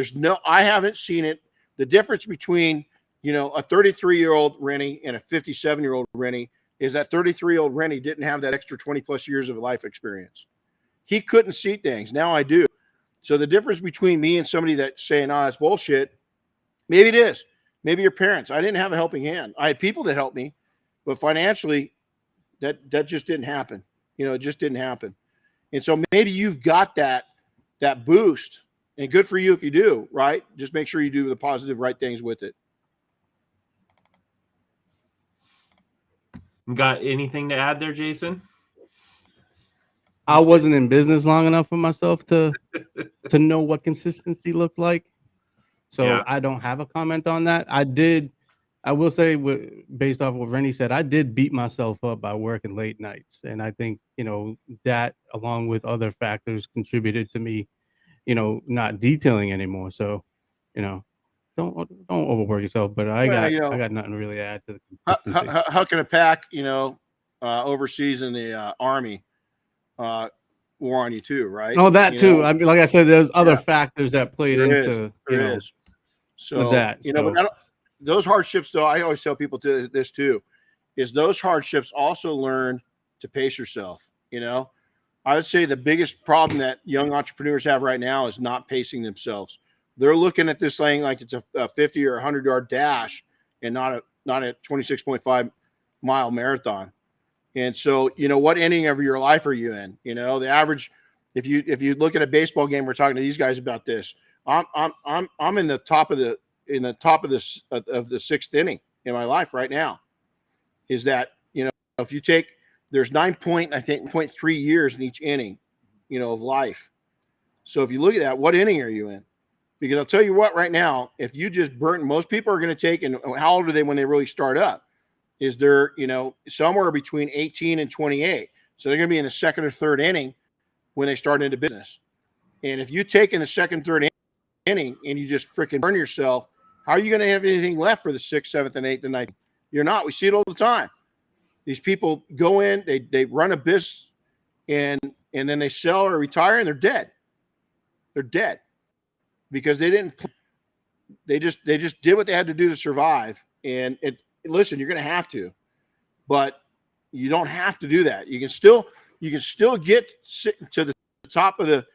I haven't seen it. The difference between, a 33-year-old Renny and a 57-year-old Renny is that 33-year-old Renny didn't have that extra 20 plus years of life experience. He couldn't see things. Now I do. So the difference between me and somebody that's saying, it's bullshit, maybe it is. Maybe your parents. I didn't have a helping hand. I had people that helped me, but financially, that just didn't happen. It just didn't happen. And so maybe you've got that boost, and good for you if you do, right? Just make sure you do the positive, right things with it. Got anything to add there, Jason? I wasn't in business long enough for myself to know what consistency looked like. So yeah. I don't have a comment on that. I will say, based off what Renny said, I did beat myself up by working late nights. And I think, that along with other factors contributed to me, not detailing anymore. So, don't overwork yourself. But I got nothing really to add to the consistency. How can a pack, overseas in the Army, war on you too, right? Oh, that too. I mean, like I said, there's other factors that played into So that. But those hardships, though, I always tell people this too, is those hardships also learn to pace yourself. I would say the biggest problem that young entrepreneurs have right now is not pacing themselves. They're looking at this thing like it's a 50 or 100-yard dash and not not a 26.5 mile marathon. And so, what inning of your life are you in? The average, if you look at a baseball game, we're talking to these guys about this. I'm in the top of the sixth inning in my life right now. Is that, if you take, there's 0.3 years in each inning, of life. So if you look at that, what inning are you in? Because I'll tell you what, right now, if you just burn, most people are going to take, and how old are they when they really start up? Is they're, somewhere between 18 and 28. So they're going to be in the second or third inning when they start into business. And if you take in the second, third inning and you just freaking burn yourself, how are you going to have anything left for the 6th, 7th, and 8th and 9th? You're not. We see it all the time. These people go in, they run a business, and then they sell or retire, and they're dead. They're dead because they just did what they had to do to survive. And listen, you're going to have to, but you don't have to do that. You can still get to the top of the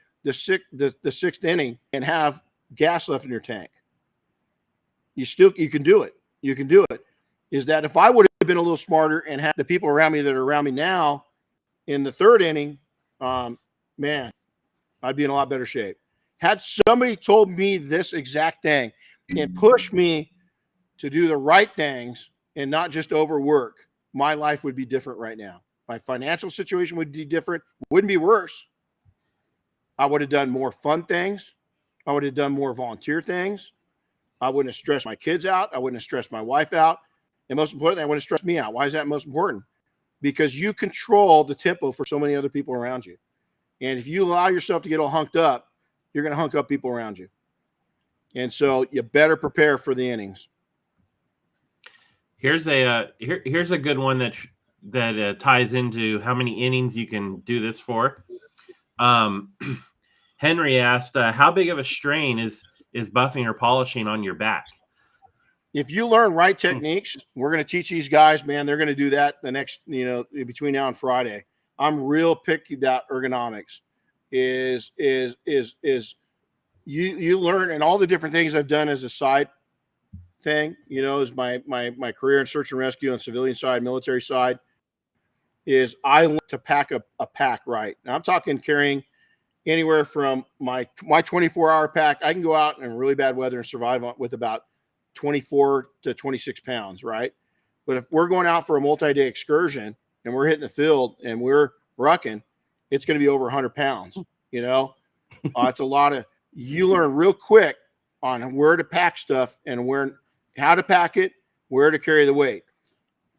sixth inning and have gas left in your tank. You can do it. You can do it. Is that if I would have been a little smarter and had the people around me that are around me now in the third inning, man, I'd be in a lot better shape. Had somebody told me this exact thing and pushed me to do the right things and not just overwork, my life would be different right now. My financial situation would be different. Wouldn't be worse. I would have done more fun things. I would have done more volunteer things. I wouldn't have stressed my kids out. I wouldn't have stressed my wife out. And most importantly, I wouldn't have stressed me out. Why is that most important? Because you control the tempo for so many other people around you. And if you allow yourself to get all hunked up, you're going to hunk up people around you. And so you better prepare for the innings. Here's a good one that ties into how many innings you can do this for. Henry asked, how big of a strain is buffing or polishing on your back? If you learn right techniques, we're going to teach these guys, man. They're going to do that the next, between now and Friday. I'm real picky about ergonomics. Is you learn, and all the different things I've done as a side thing, is my career in search and rescue on civilian side, military side, is I learned to pack a pack right. Now I'm talking carrying anywhere from my 24-hour pack. I can go out in really bad weather and survive with about 24 to 26 pounds, right? But if we're going out for a multi-day excursion and we're hitting the field and we're rucking, it's going to be over 100 pounds. It's a lot of, you learn real quick on where to pack stuff and how to pack it, where to carry the weight.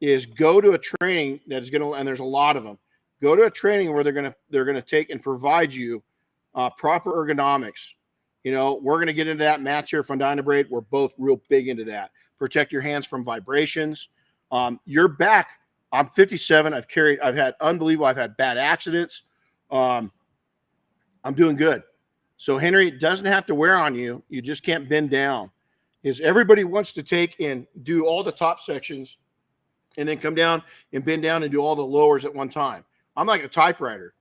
Is go to a training that is going to, and there's a lot of them. Go to a training where they're going to take and provide you proper ergonomics. We're going to get into that. Matt's here from Dynabrade. We're both real big into that. Protect your hands from vibrations. Your back. I'm 57. I've had bad accidents. I'm doing good. So Henry, it doesn't have to wear on you. You just can't bend down. Is everybody wants to take and do all the top sections and then come down and bend down and do all the lowers at one time. I'm like a typewriter.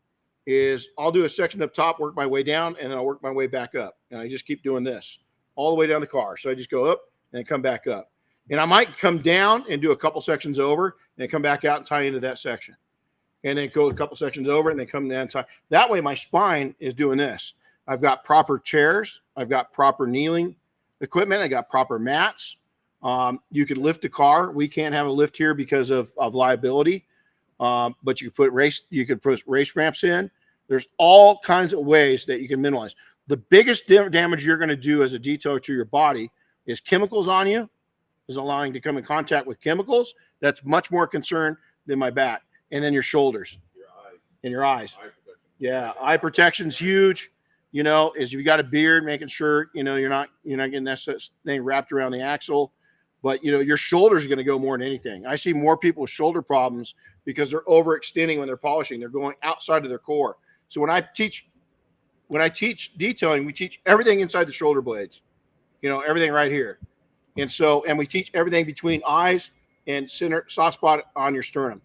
I'll do a section up top, work my way down, and then I'll work my way back up. And I just keep doing this all the way down the car. So I just go up and then come back up. And I might come down and do a couple sections over and then come back out and tie into that section. And then go a couple sections over and then come down and tie. That way my spine is doing this. I've got proper chairs. I've got proper kneeling equipment. I got proper mats. You could lift a car. We can't have a lift here because of liability. But you could put race ramps in. There's all kinds of ways that you can minimize. The biggest damage you're going to do as a detailer to your body is chemicals on you, is allowing to come in contact with chemicals. That's much more concern than my back. And then your shoulders and your eyes. Yeah. Eye protection's huge. Is you got a beard, making sure, you're not getting that thing wrapped around the axle. But, your shoulders are going to go more than anything. I see more people with shoulder problems because they're overextending when they're polishing. They're going outside of their core. So when I teach detailing, we teach everything inside the shoulder blades, everything right here. And we teach everything between eyes and center soft spot on your sternum.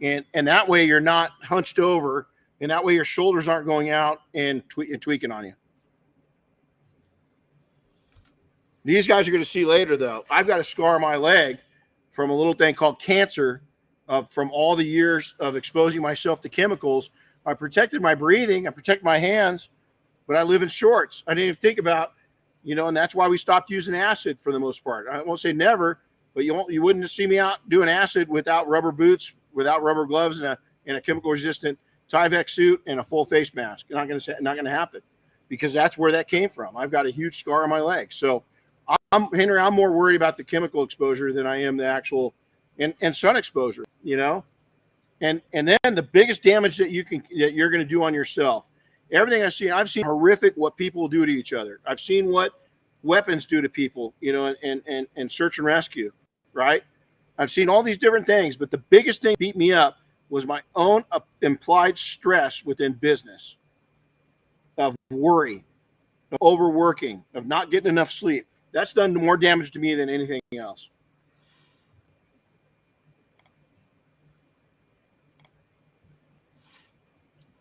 And that way you're not hunched over, and that way your shoulders aren't going out and tweaking on you. These guys are going to see later, though. I've got a scar on my leg from a little thing called cancer, from all the years of exposing myself to chemicals. I protected my breathing, I protect my hands, but I live in shorts. I didn't even think about, and that's why we stopped using acid for the most part. I won't say never, but you wouldn't see me out doing acid without rubber boots, without rubber gloves, and a chemical resistant Tyvek suit and a full face mask. Not going to happen, because that's where that came from. I've got a huge scar on my leg. So Henry, I'm more worried about the chemical exposure than I am the actual and sun exposure, and then the biggest damage that you're going to do on yourself. Everything I've seen horrific what people do to each other. I've seen what weapons do to people, and search and rescue, right? I've seen all these different things, but the biggest thing that beat me up was my own implied stress within business, of worry, of overworking, of not getting enough sleep. That's done more damage to me than anything else.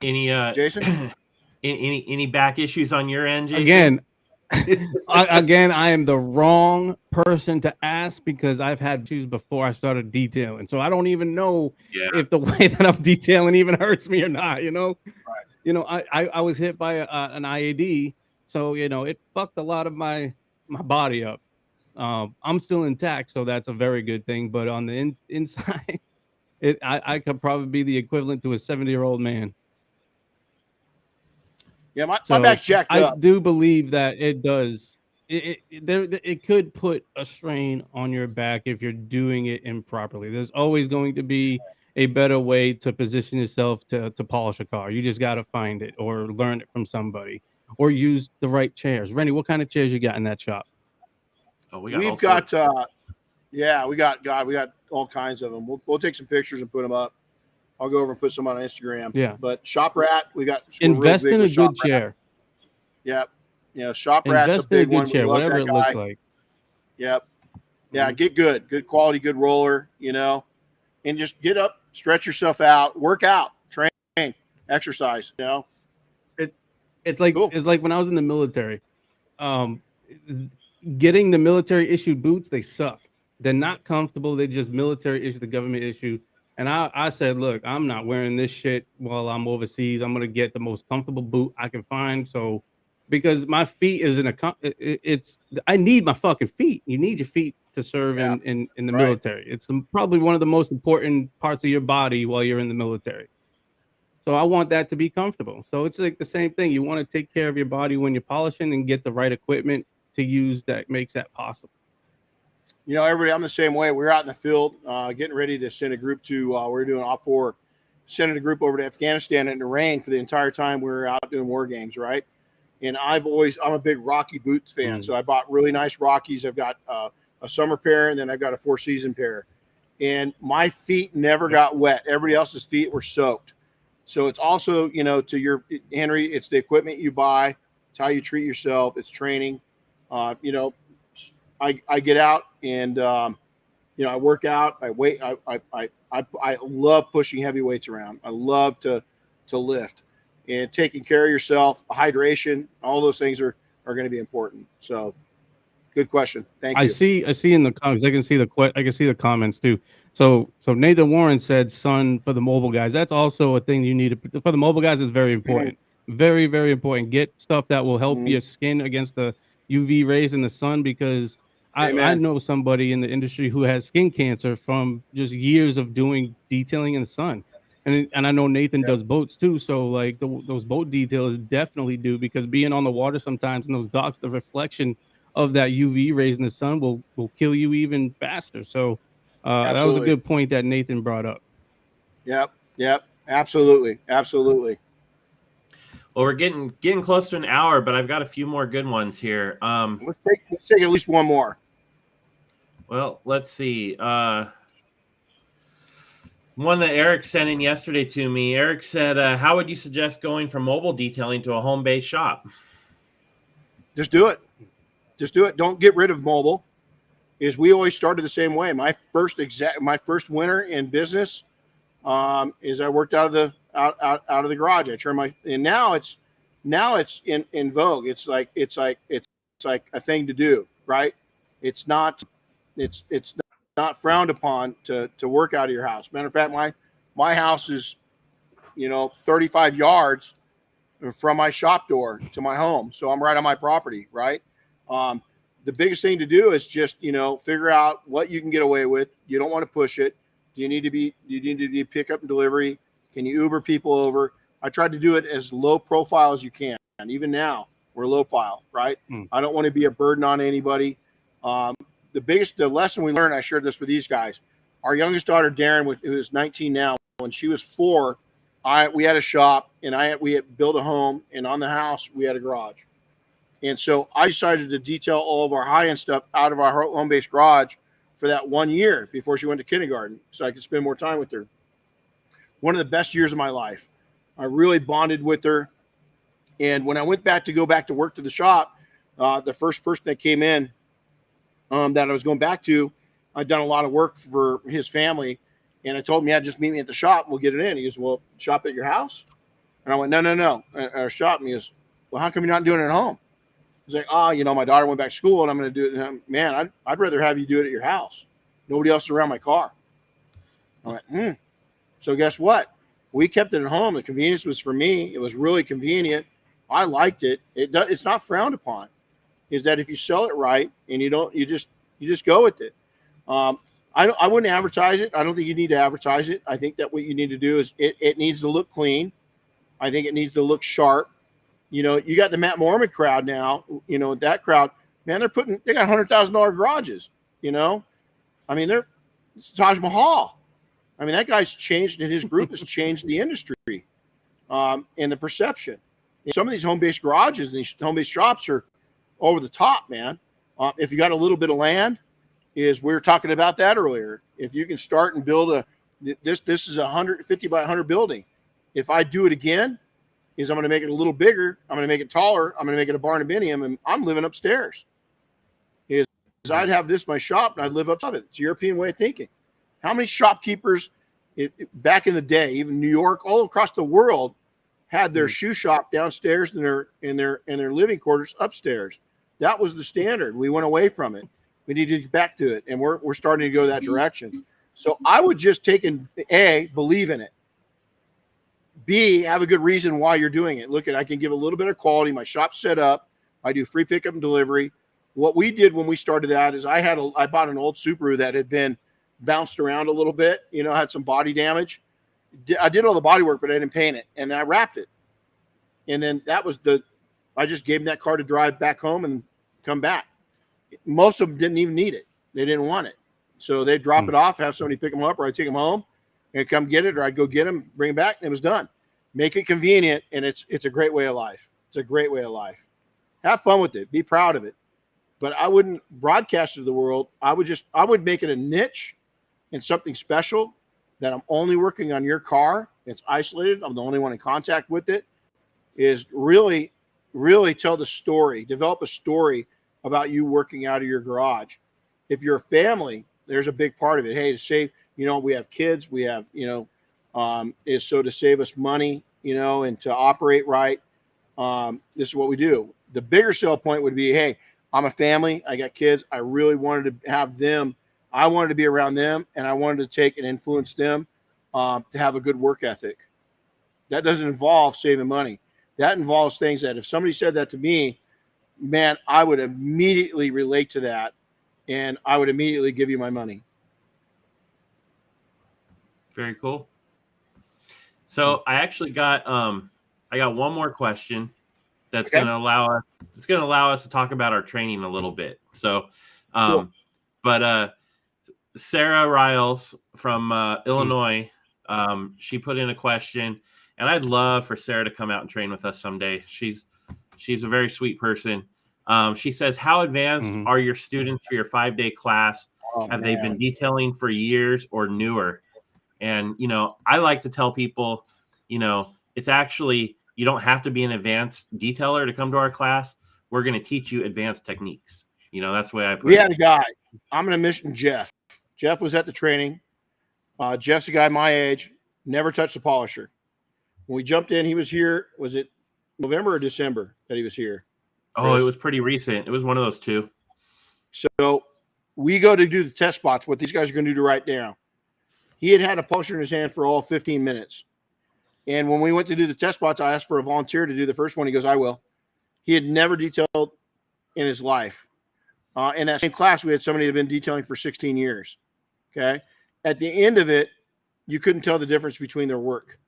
Any Jason? any back issues on your end, Jason? Again, I am the wrong person to ask, because I've had issues before I started detailing. So I don't even know if the way that I'm detailing even hurts me or not, Right. I was hit by an IAD, so it fucked a lot of my body up. I'm still intact, so that's a very good thing. But on the inside, I could probably be the equivalent to a 70-year-old man. Yeah, my back's jacked up. I do believe that it does. It could put a strain on your back if you're doing it improperly. There's always going to be a better way to position yourself to polish a car. You just got to find it, or learn it from somebody, or use the right chairs. Renny, what kind of chairs you got in that shop? Oh, we got all kinds of them. We'll take some pictures and put them up. I'll go over and put some on Instagram. Yeah. But Shop Rat, invest in a good chair. Yep. Shop Rat's a big one. Chair, whatever it looks like. Yep. Yeah, get good quality, good roller, and just get up, stretch yourself out, work out, train, exercise, It's like cool. It's like when I was in the military. Getting the military issued boots, they suck. They're not comfortable. They just military issue, the government issue. And I said, look, I'm not wearing this shit while I'm overseas. I'm gonna get the most comfortable boot I can find. So, because my feet I need my fucking feet. You need your feet to serve in the military. It's probably one of the most important parts of your body while you're in the military. So I want that to be comfortable. So it's like the same thing. You want to take care of your body when you're polishing and get the right equipment to use that makes that possible. Everybody, I'm the same way. We're out in the field getting ready to send a group to, we're doing OP4, sending a group over to Afghanistan in the rain for the entire time we were out doing war games, right? And I'm a big Rocky boots fan. So I bought really nice Rockies. I've got a summer pair, and then I've got a 4-season pair. And my feet never got wet. Everybody else's feet were soaked. So it's also, to your, Henry, it's the equipment you buy. It's how you treat yourself. It's training. I get out and, I work out. I love pushing heavy weights around. I love to lift, and taking care of yourself, hydration, all those things are going to be important. So good question. Thank you. I see in the comments, I can see the comments too. So Nathan Warren said sun for the mobile guys. That's also a thing you need for the mobile guys. Is very important. Very, very important. Get stuff that will help your skin against the UV rays in the sun, because I know somebody in the industry who has skin cancer from just years of doing detailing in the sun. And I know Nathan does boats too. So like those boat details definitely do, because being on the water sometimes in those docks, the reflection of that UV rays in the sun will kill you even faster. So that was a good point that Nathan brought up. Yep. Absolutely. Well, we're getting close to an hour, but I've got a few more good ones here. Let's take at least one more. Well, let's see. One that Eric sent in yesterday to me. Eric said, how would you suggest going from mobile detailing to a home-based shop? Just do it. Don't get rid of mobile. We always started the same way. My first winter in business is I worked out of the garage. I turned and now it's in vogue. It's like a thing to do, right? It's not not frowned upon to work out of your house. Matter of fact, my house is, 35 yards from my shop door to my home. So I'm right on my property, right? The biggest thing to do is just, figure out what you can get away with. You don't want to push it. Do you need to be pick up and delivery? Can you Uber people over? I tried to do it as low profile as you can. And even now we're low file, right? I don't want to be a burden on anybody. The lesson we learned, I shared this with these guys. Our youngest daughter, Darren, who is 19 now, when she was 4, we had a shop and we had built a home, and on the house we had a garage. And so I decided to detail all of our high-end stuff out of our home-based garage for that 1 year before she went to kindergarten, so I could spend more time with her. One of the best years of my life. I really bonded with her. And when I went back to work to the shop, the first person that came in that I was going back to, I'd done a lot of work for his family. And I told him, yeah, just meet me at the shop. We'll get it in. He goes, well, shop at your house? And I went, no, at our shop. And he goes, well, how come you're not doing it at home? He's like, my daughter went back to school and I'm going to do it. Man, I'd rather have you do it at your house. Nobody else is around my car. I went, So guess what? We kept it at home. The convenience was for me. It was really convenient. I liked it. It's not frowned upon. Is that if you sell it right and you just go with it. I wouldn't advertise it. I don't think you need to advertise it. I think that what you need to do is it needs to look clean. I think it needs to look sharp. You got the Matt Mormon crowd now. That crowd, man, they got $100,000 garages. They're Taj Mahal. That guy's changed, and his group has changed the industry and the perception. And some of these home-based garages and these home-based shops are over the top, man. If you got a little bit of land, we were talking about that earlier. If you can start and build this is a 150 by 100 building. If I do it again, I'm going to make it a little bigger. I'm going to make it taller. I'm going to make it a barndominium, and I'm living upstairs. I'd have this my shop, and I'd live up of it. It's a European way of thinking. How many shopkeepers back in the day, even New York, all across the world, had their shoe shop downstairs in their living quarters upstairs? That was the standard. We went away from it. We need to get back to it, and we're starting to go that direction. So I would just take A, believe in it. B, have a good reason why you're doing it. Look, I can give a little bit of quality. My shop's set up. I do free pickup and delivery. What we did when we started that is I bought an old Subaru that had been bounced around a little bit, had some body damage. I did all the body work, but I didn't paint it. And then I wrapped it. And then I just gave them that car to drive back home and come back. Most of them didn't even need it. They didn't want it. So they'd drop it off, have somebody pick them up, or I'd take them home and come get it, or I'd go get them, bring them back, and it was done. Make it convenient, and it's a great way of life. It's a great way of life. Have fun with it. Be proud of it. But I wouldn't broadcast it to the world. I would make it a niche and something special that I'm only working on your car. It's isolated. I'm the only one in contact with it. Is really, really tell the story. Develop a story about you working out of your garage. If you're a family, there's a big part of it. Hey, to save, we have kids. We have, is so to save us money, and to operate right. This is what we do. The bigger sell point would be, hey, I'm a family. I got kids. I really wanted to have them. I wanted to be around them, and I wanted to take and influence them to have a good work ethic. That doesn't involve saving money. That involves things that if somebody said that to me, man, I would immediately relate to that, and I would immediately give you my money. Very cool. So I actually got I got one more question that's going to allow us to talk about our training a little bit. So Cool. But Sarah Riles from Illinois, she put in a question, and I'd love for Sarah to come out and train with us someday. She's a very sweet person. She says, how advanced are your students for your 5-day class? Have they been detailing for years or newer? And, I like to tell people, it's actually, you don't have to be an advanced detailer to come to our class. We're going to teach you advanced techniques. That's the way I put it. We had a guy. I'm going to mention Jeff. Jeff was at the training. Jeff's a guy my age, never touched the polisher. When we jumped in, he was here. Was it November or December that he was here? Oh, it was pretty recent. It was one of those two. So we go to do the test spots, what these guys are going to do right now. He had a polisher in his hand for all 15 minutes. And when we went to do the test spots, I asked for a volunteer to do the first one. He goes, I will. He had never detailed in his life. In that same class, we had somebody that had been detailing for 16 years. Okay. At the end of it, you couldn't tell the difference between their work.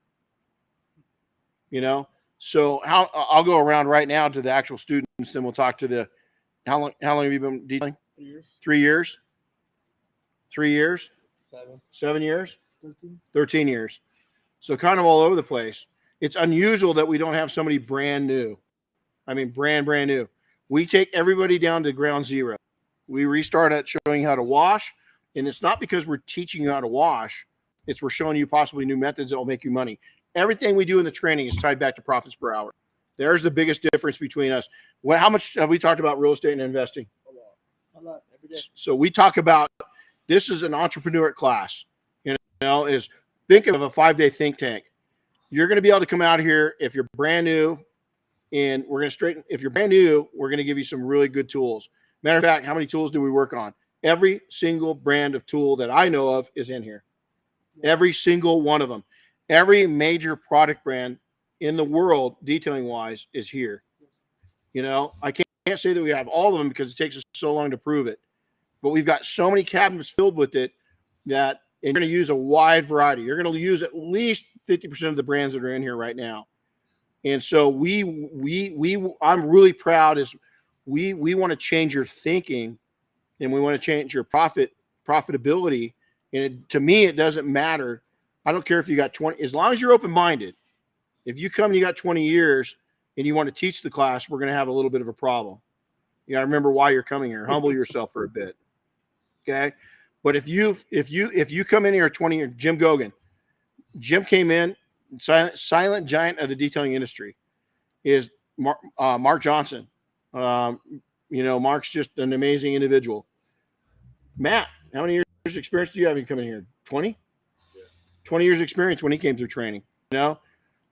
You know? So I'll go around right now to the actual students, then we'll talk to how long have you been detailing? 3 years. 3 years? 3 years? 7 years? 13 years. So kind of all over the place. It's unusual that we don't have somebody brand new. I mean, brand new. We take everybody down to ground zero. We restart at showing how to wash. And it's not because we're teaching you how to wash. It's we're showing you possibly new methods that will make you money. Everything we do in the training is tied back to profits per hour. There's the biggest difference between us. How much have we talked about real estate and investing? A lot every day. So we talk about, this is an entrepreneur class. You know, is think of a 5-day think tank. You're going to be able to come out here if you're brand new, and we're going to straighten. If you're brand new, we're going to give you some really good tools. Matter of fact, how many tools do we work on? Every single brand of tool that I know of is in here. Every single one of them. Every major product brand in the world, detailing wise, is here. You know, I can't say that we have all of them because it takes us so long to prove it, but we've got so many cabinets filled with it that you're going to use a wide variety. You're going to use at least 50% of the brands that are in here right now. And so I'm really proud is we want to change your thinking, and we want to change your profitability. And to me, it doesn't matter. I don't care if you got 20, as long as you're open-minded. If you come and you got 20 years and you want to teach the class, we're going to have a little bit of a problem. You got to remember why you're coming here. Humble yourself for a bit. Okay. But if you come in here at 20 years, Jim Gogan, Jim came in, silent giant of the detailing industry is Mark Johnson. You know, Mark's just an amazing individual. Matt, how many years experience do you have in coming here? 20? 20 years experience when he came through training. You know,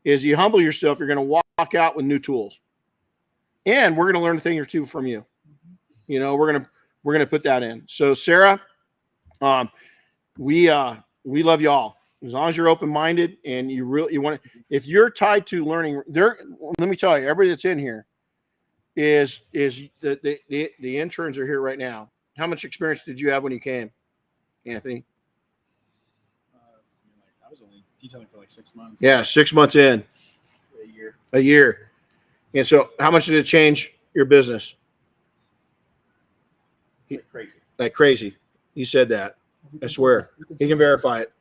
is you humble yourself, you're going to walk out with new tools. And we're going to learn a thing or two from you. You know, we're going to put that in. So Sarah, we love y'all. As long as you're open-minded and you want to, if you're tied to learning there, let me tell you, everybody that's in here is the interns are here right now. How much experience did you have when you came, Anthony? I was only detailing for like 6 months. Yeah, 6 months in. A year. And so how much did it change your business? Crazy. Like crazy. He said that. I swear. He can verify it.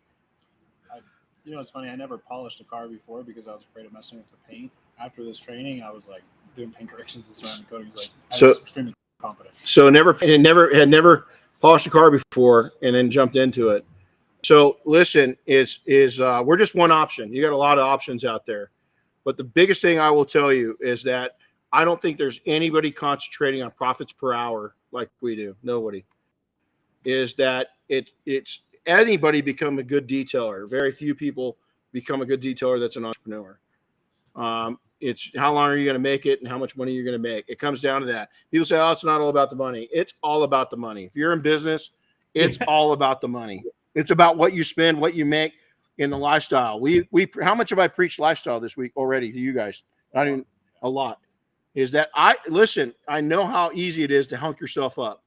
You know, it's funny. I never polished a car before because I was afraid of messing with the paint. After this training, I was like doing paint corrections and surrounding coatings. Like, I was extremely confident. So had never polished a car before and then jumped into it. So listen, we're just one option. You got a lot of options out there. But the biggest thing I will tell you is that I don't think there's anybody concentrating on profits per hour like we do. Nobody. Is that it's anybody become a good detailer. Very few people become a good detailer that's an entrepreneur. It's how long are you going to make it and how much money you're going to make. It comes down to that. People say, oh, it's not all about the money. It's all about the money. If you're in business, it's all about the money. It's about what you spend, what you make in the lifestyle. How much have I preached lifestyle this week already to you guys? Not even a lot. Is that I know how easy it is to hunk yourself up.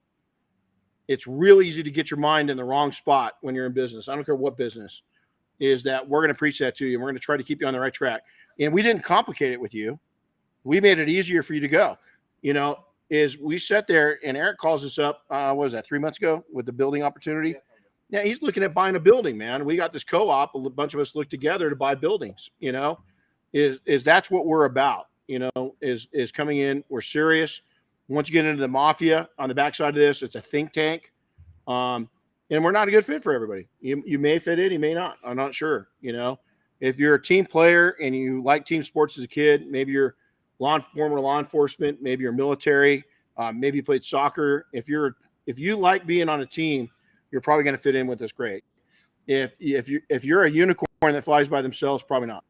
It's real easy to get your mind in the wrong spot when you're in business. I don't care what business. Is that we're going to preach that to you. And we're going to try to keep you on the right track. And we didn't complicate it with you. We made it easier for you to go. You know, is we sat there and Eric calls us up, what was that, 3 months ago with the building opportunity? Yeah, he's looking at buying a building, man. We got this co-op, a bunch of us look together to buy buildings, you know, is that's what we're about, you know, is coming in. We're serious. Once you get into the mafia on the backside of this, it's a think tank. And we're not a good fit for everybody. You may fit in, you may not. I'm not sure. You know, if you're a team player and you like team sports as a kid, maybe you're former law enforcement, maybe you're military, maybe you played soccer. If you like being on a team, you're probably going to fit in with us great. If you're a unicorn that flies by themselves, probably not.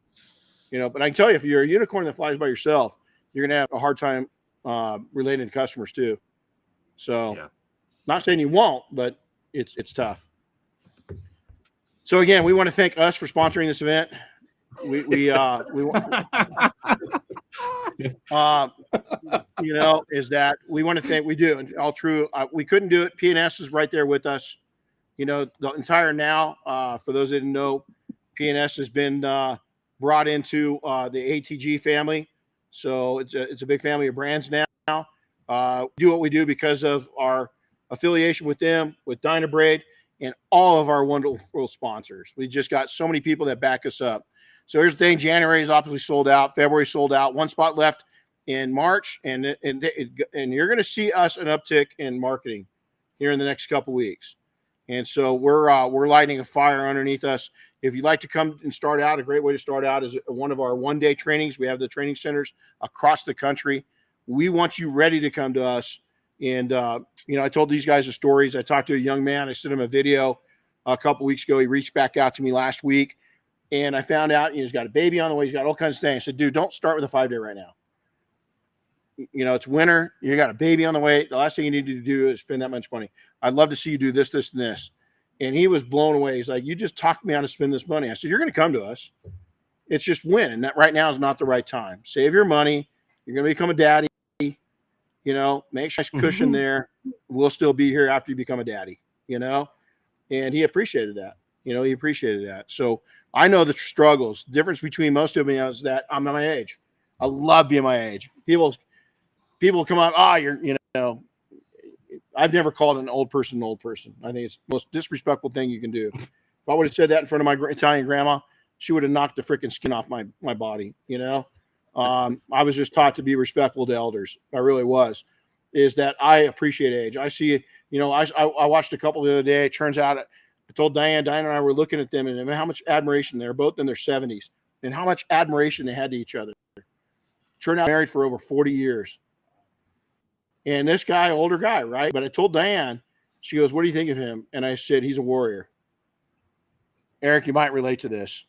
You know, but I can tell you, if you're a unicorn that flies by yourself, you're going to have a hard time relating to customers too. So, Not saying you won't, but it's tough. So again, we want to thank us for sponsoring this event. Is that we want to thank, we do, and all true. We couldn't do it. PNS is right there with us. The entire now, for those that didn't know, PNS has been brought into the ATG family. So it's a big family of brands now. Do what we do because of our affiliation with them, with Dynabraid, and all of our wonderful sponsors. We just got so many people that back us up. So here's the thing: January is obviously sold out. February sold out. One spot left in March, and you're going to see us an uptick in marketing here in the next couple weeks. And so we're lighting a fire underneath us. If you'd like to come and start out, a great way to start out is one of our one-day trainings. We have the training centers across the country. We want you ready to come to us. And, I told these guys the stories. I talked to a young man. I sent him a video a couple weeks ago. He reached back out to me last week. And I found out he's got a baby on the way. He's got all kinds of things. I said, dude, don't start with a 5-day right now. It's winter. You got a baby on the way. The last thing you need to do is spend that much money. I'd love to see you do this, this, and this. And he was blown away. He's like, you just talked me out to spend this money. I said, you're going to come to us. It's just when. And that right now is not the right time. Save your money. You're going to become a daddy. Make sure nice cushion there. We'll still be here after you become a daddy, And he appreciated that. He appreciated that. So I know the struggles. The difference between most of me is that I'm my age. I love being my age. People come up, I've never called an old person an old person. I think it's the most disrespectful thing you can do. If I would have said that in front of my Italian grandma, she would have knocked the freaking skin off my body, I was just taught to be respectful to elders. I really was. Is that I appreciate age. I see, I watched a couple the other day. It turns out I told Diane and I were looking at them and how much admiration they're both in their 70s and how much admiration they had to each other. Turned out married for over 40 years. And this guy, older guy, right? But I told Diane, she goes, what do you think of him? And I said, he's a warrior. Eric, you might relate to this.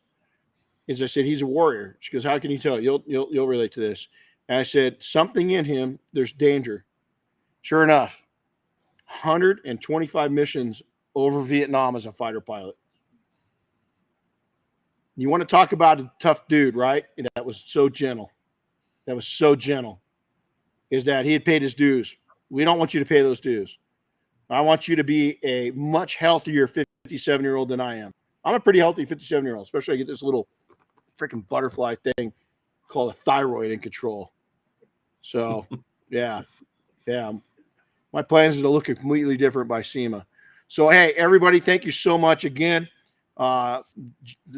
As I said, he's a warrior. She goes, how can you tell? You'll relate to this. And I said, something in him, there's danger. Sure enough, 125 missions over Vietnam as a fighter pilot. You want to talk about a tough dude, right? That was so gentle. Is that he had paid his dues. We don't want you to pay those dues. I want you to be a much healthier 57-year-old than I am. I'm a pretty healthy 57-year-old, especially I get this little freaking butterfly thing called a thyroid in control. So, yeah. My plans is to look completely different by SEMA. So, hey, everybody, thank you so much again.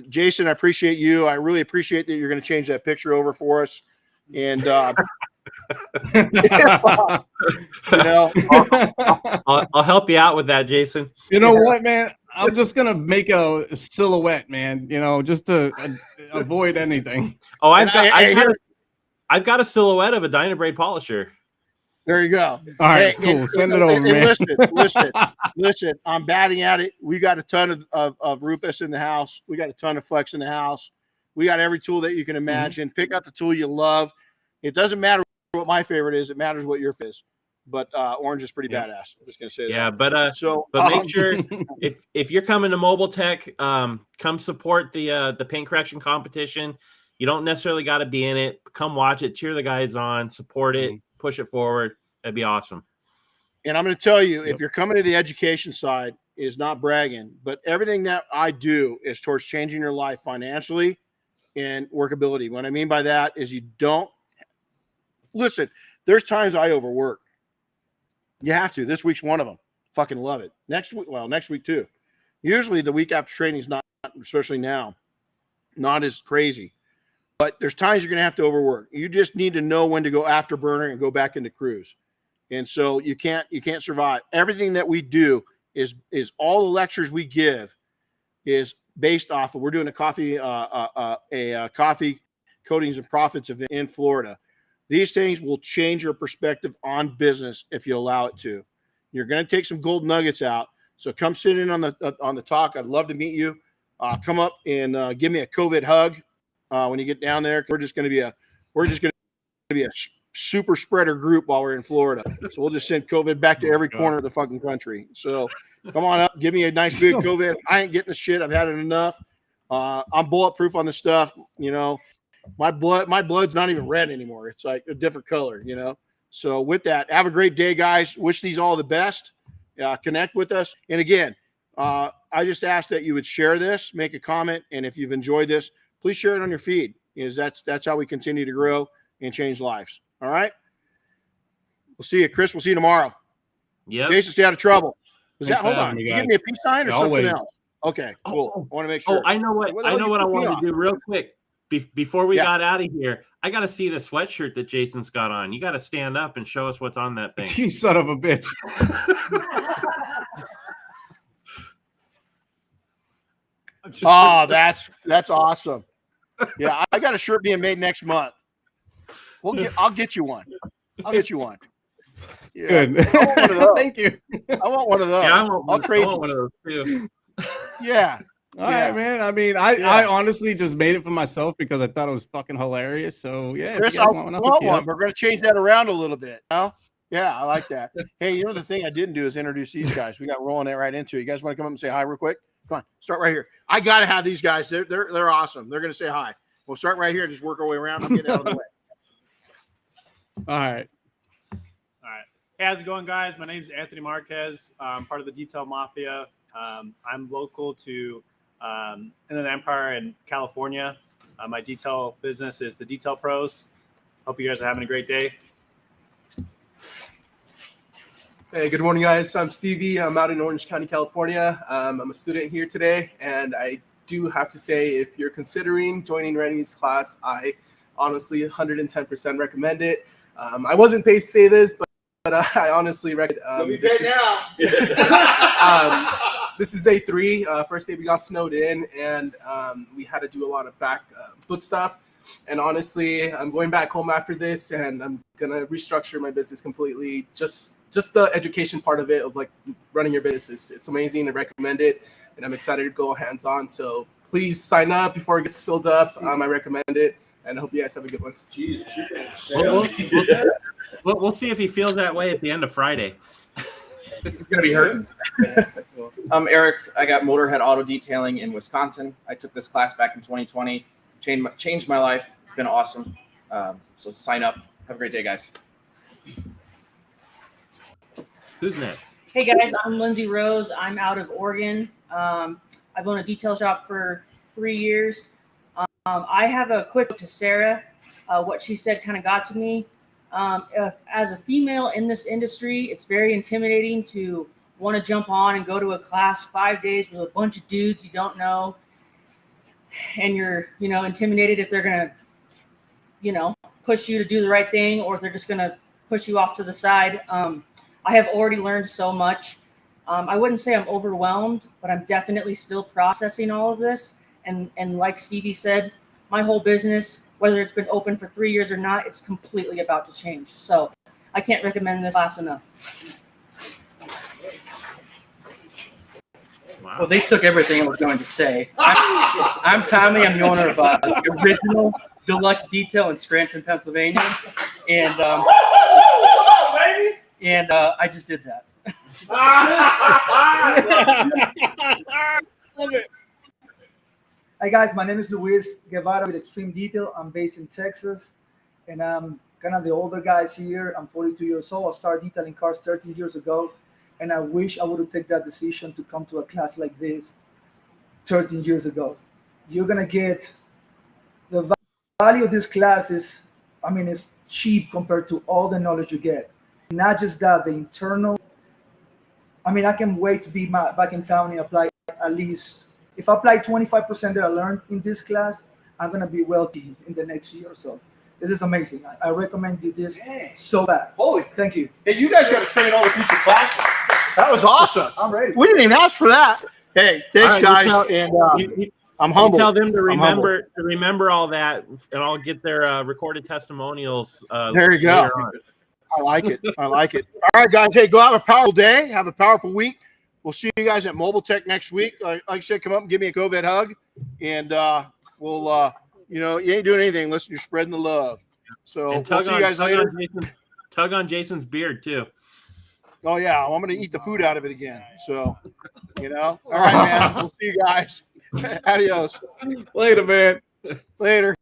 Jason, I appreciate you. I really appreciate that you're going to change that picture over for us. And, I'll help you out with that, Jason. You know what, man? I'm just going to make a silhouette, man, just to avoid anything. Oh, I've got a silhouette of a Dynabraid polisher. There you go. All right, cool. Send it over, man. Listen, I'm batting at it. We got a ton of Rufus in the house. We got a ton of Flex in the house. We got every tool that you can imagine. Mm-hmm. Pick out the tool you love. It doesn't matter what my favorite is. It matters what your favorite is. But orange is pretty badass. I'm just gonna say that. Yeah, but make sure if you're coming to Mobile Tech, come support the paint correction competition. You don't necessarily got to be in it. Come watch it, cheer the guys on, support it, push it forward. That'd be awesome. And I'm going to tell you, if you're coming to the education side, is not bragging, but everything that I do is towards changing your life financially and workability. What I mean by that is you don't listen. There's times I overwork. You have to. This week's one of them. Fucking love it. Next week too. Usually the week after training is not, especially now, not as crazy. But there's times you're going to have to overwork. You just need to know when to go afterburner and go back into cruise. And so you can't survive. Everything that we do is all the lectures we give is based off of, we're doing a coffee coatings and profits event in Florida. These things will change your perspective on business if you allow it to. You're going to take some gold nuggets out. So come sit in on the talk. I'd love to meet you. Come up and give me a COVID hug when you get down there. We're just going to be a super spreader group while we're in Florida. So we'll just send COVID back to every corner of the fucking country. So come on up, give me a nice big COVID. I ain't getting the shit. I've had it enough. I'm bulletproof on this stuff. You know, my blood's not even red anymore. It's like a different color, you know? So with that, have a great day, guys. Wish these all the best. Connect with us. And again, I just ask that you would share this, make a comment. And if you've enjoyed this, please share it on your feed, because that's how we continue to grow and change lives. All right. We'll see you, Chris. We'll see you tomorrow. Yeah. Jason, stay out of trouble. Hold on. Me, Did you give me a peace sign or Always. something else? Okay, cool. I want to make sure. Oh, I know what I wanted to do real quick. Before we got out of here, I got to see the sweatshirt that Jason's got on. You got to stand up and show us what's on that thing. You son of a bitch. Oh, that's awesome. Yeah, I got a shirt being made next month. I'll get you one. I'll get you one. Yeah. Good. I want one of those. Thank you. I want one of those. Yeah, I'll trade one of those too. Yeah. All right, man. I mean, I honestly just made it for myself because I thought it was fucking hilarious. So yeah, Chris, I want one. We're going to change that around a little bit. No? Yeah, I like that. Hey, you know the thing I didn't do is introduce these guys. We got rolling it right into it. You guys want to come up and say hi real quick? Come on, start right here. I got to have these guys. They're awesome. They're going to say hi. We'll start right here and just work our way around. I'm getting out of the way. All right. Hey, how's it going, guys? My name is Anthony Marquez. I'm part of the Detail Mafia. I'm local to Inland Empire in California. My detail business is the Detail Pros. Hope you guys are having a great day. Hey, good morning, guys. I'm Stevie. I'm out in Orange County, California. I'm a student here today, and I do have to say, if you're considering joining Renny's class, I honestly 110% recommend it. I wasn't paid to say this, but I honestly recommend this is day 3. First day we got snowed in, and we had to do a lot of book stuff. And honestly, I'm going back home after this, and I'm gonna restructure my business completely. Just the education part of it, of like running your business. It's amazing. I recommend it, and I'm excited to go hands-on. So please sign up before it gets filled up. I recommend it, and I hope you guys have a good one. Jesus, We'll see if he feels that way at the end of Friday. He's gonna be hurting. I'm Eric. I got Motorhead Auto Detailing in Wisconsin. I took this class back in 2020. Changed my life. It's been awesome. So sign up. Have a great day, guys. Who's next? Hey guys, I'm Lindsay Rose. I'm out of Oregon. I've owned a detail shop for 3 years. I have a quick to Sarah. What she said kind of got to me. As a female in this industry, it's very intimidating to want to jump on and go to a class 5 days with a bunch of dudes you don't know. And you're, intimidated if they're going to, push you to do the right thing, or if they're just going to push you off to the side. I have already learned so much. I wouldn't say I'm overwhelmed, but I'm definitely still processing all of this. And like Stevie said, my whole business, whether it's been open for 3 years or not, it's completely about to change. So I can't recommend this class enough. Wow. Well, they took everything I was going to say. I'm Tommy. I'm the owner of the original Deluxe Detail in Scranton, Pennsylvania, and I just did that. Love it. Hi guys, my name is Luis Guevara with Extreme Detail. I'm based in Texas, and I'm kind of the older guys here. I'm 42 years old. I started detailing cars 13 years ago, and I wish I would have taken that decision to come to a class like this 13 years ago. You're gonna get the value of this class is, it's cheap compared to all the knowledge you get. Not just that, the internal. I can wait to be back in town and apply at least. If I apply 25% that I learned in this class, I'm going to be wealthy in the next year or so. This is amazing. I recommend you this so bad. Holy, thank you. Hey, you guys got to train all the future classes. That was awesome. I'm ready. We didn't even ask for that. Hey, thanks, guys. I'm humble. Tell them to remember all that, and I'll get their recorded testimonials. There you go. I like it. All right, guys. Hey, go have a powerful day. Have a powerful week. We'll see you guys at Mobile Tech next week. Like I said, come up and give me a COVID hug, and we'll, you ain't doing anything unless you're spreading the love. So And we'll see you guys later. Tug on Jason's beard too. Oh yeah, well, I'm gonna eat the food out of it again. So, all right, man. We'll see you guys. Adios. Later, man. Later.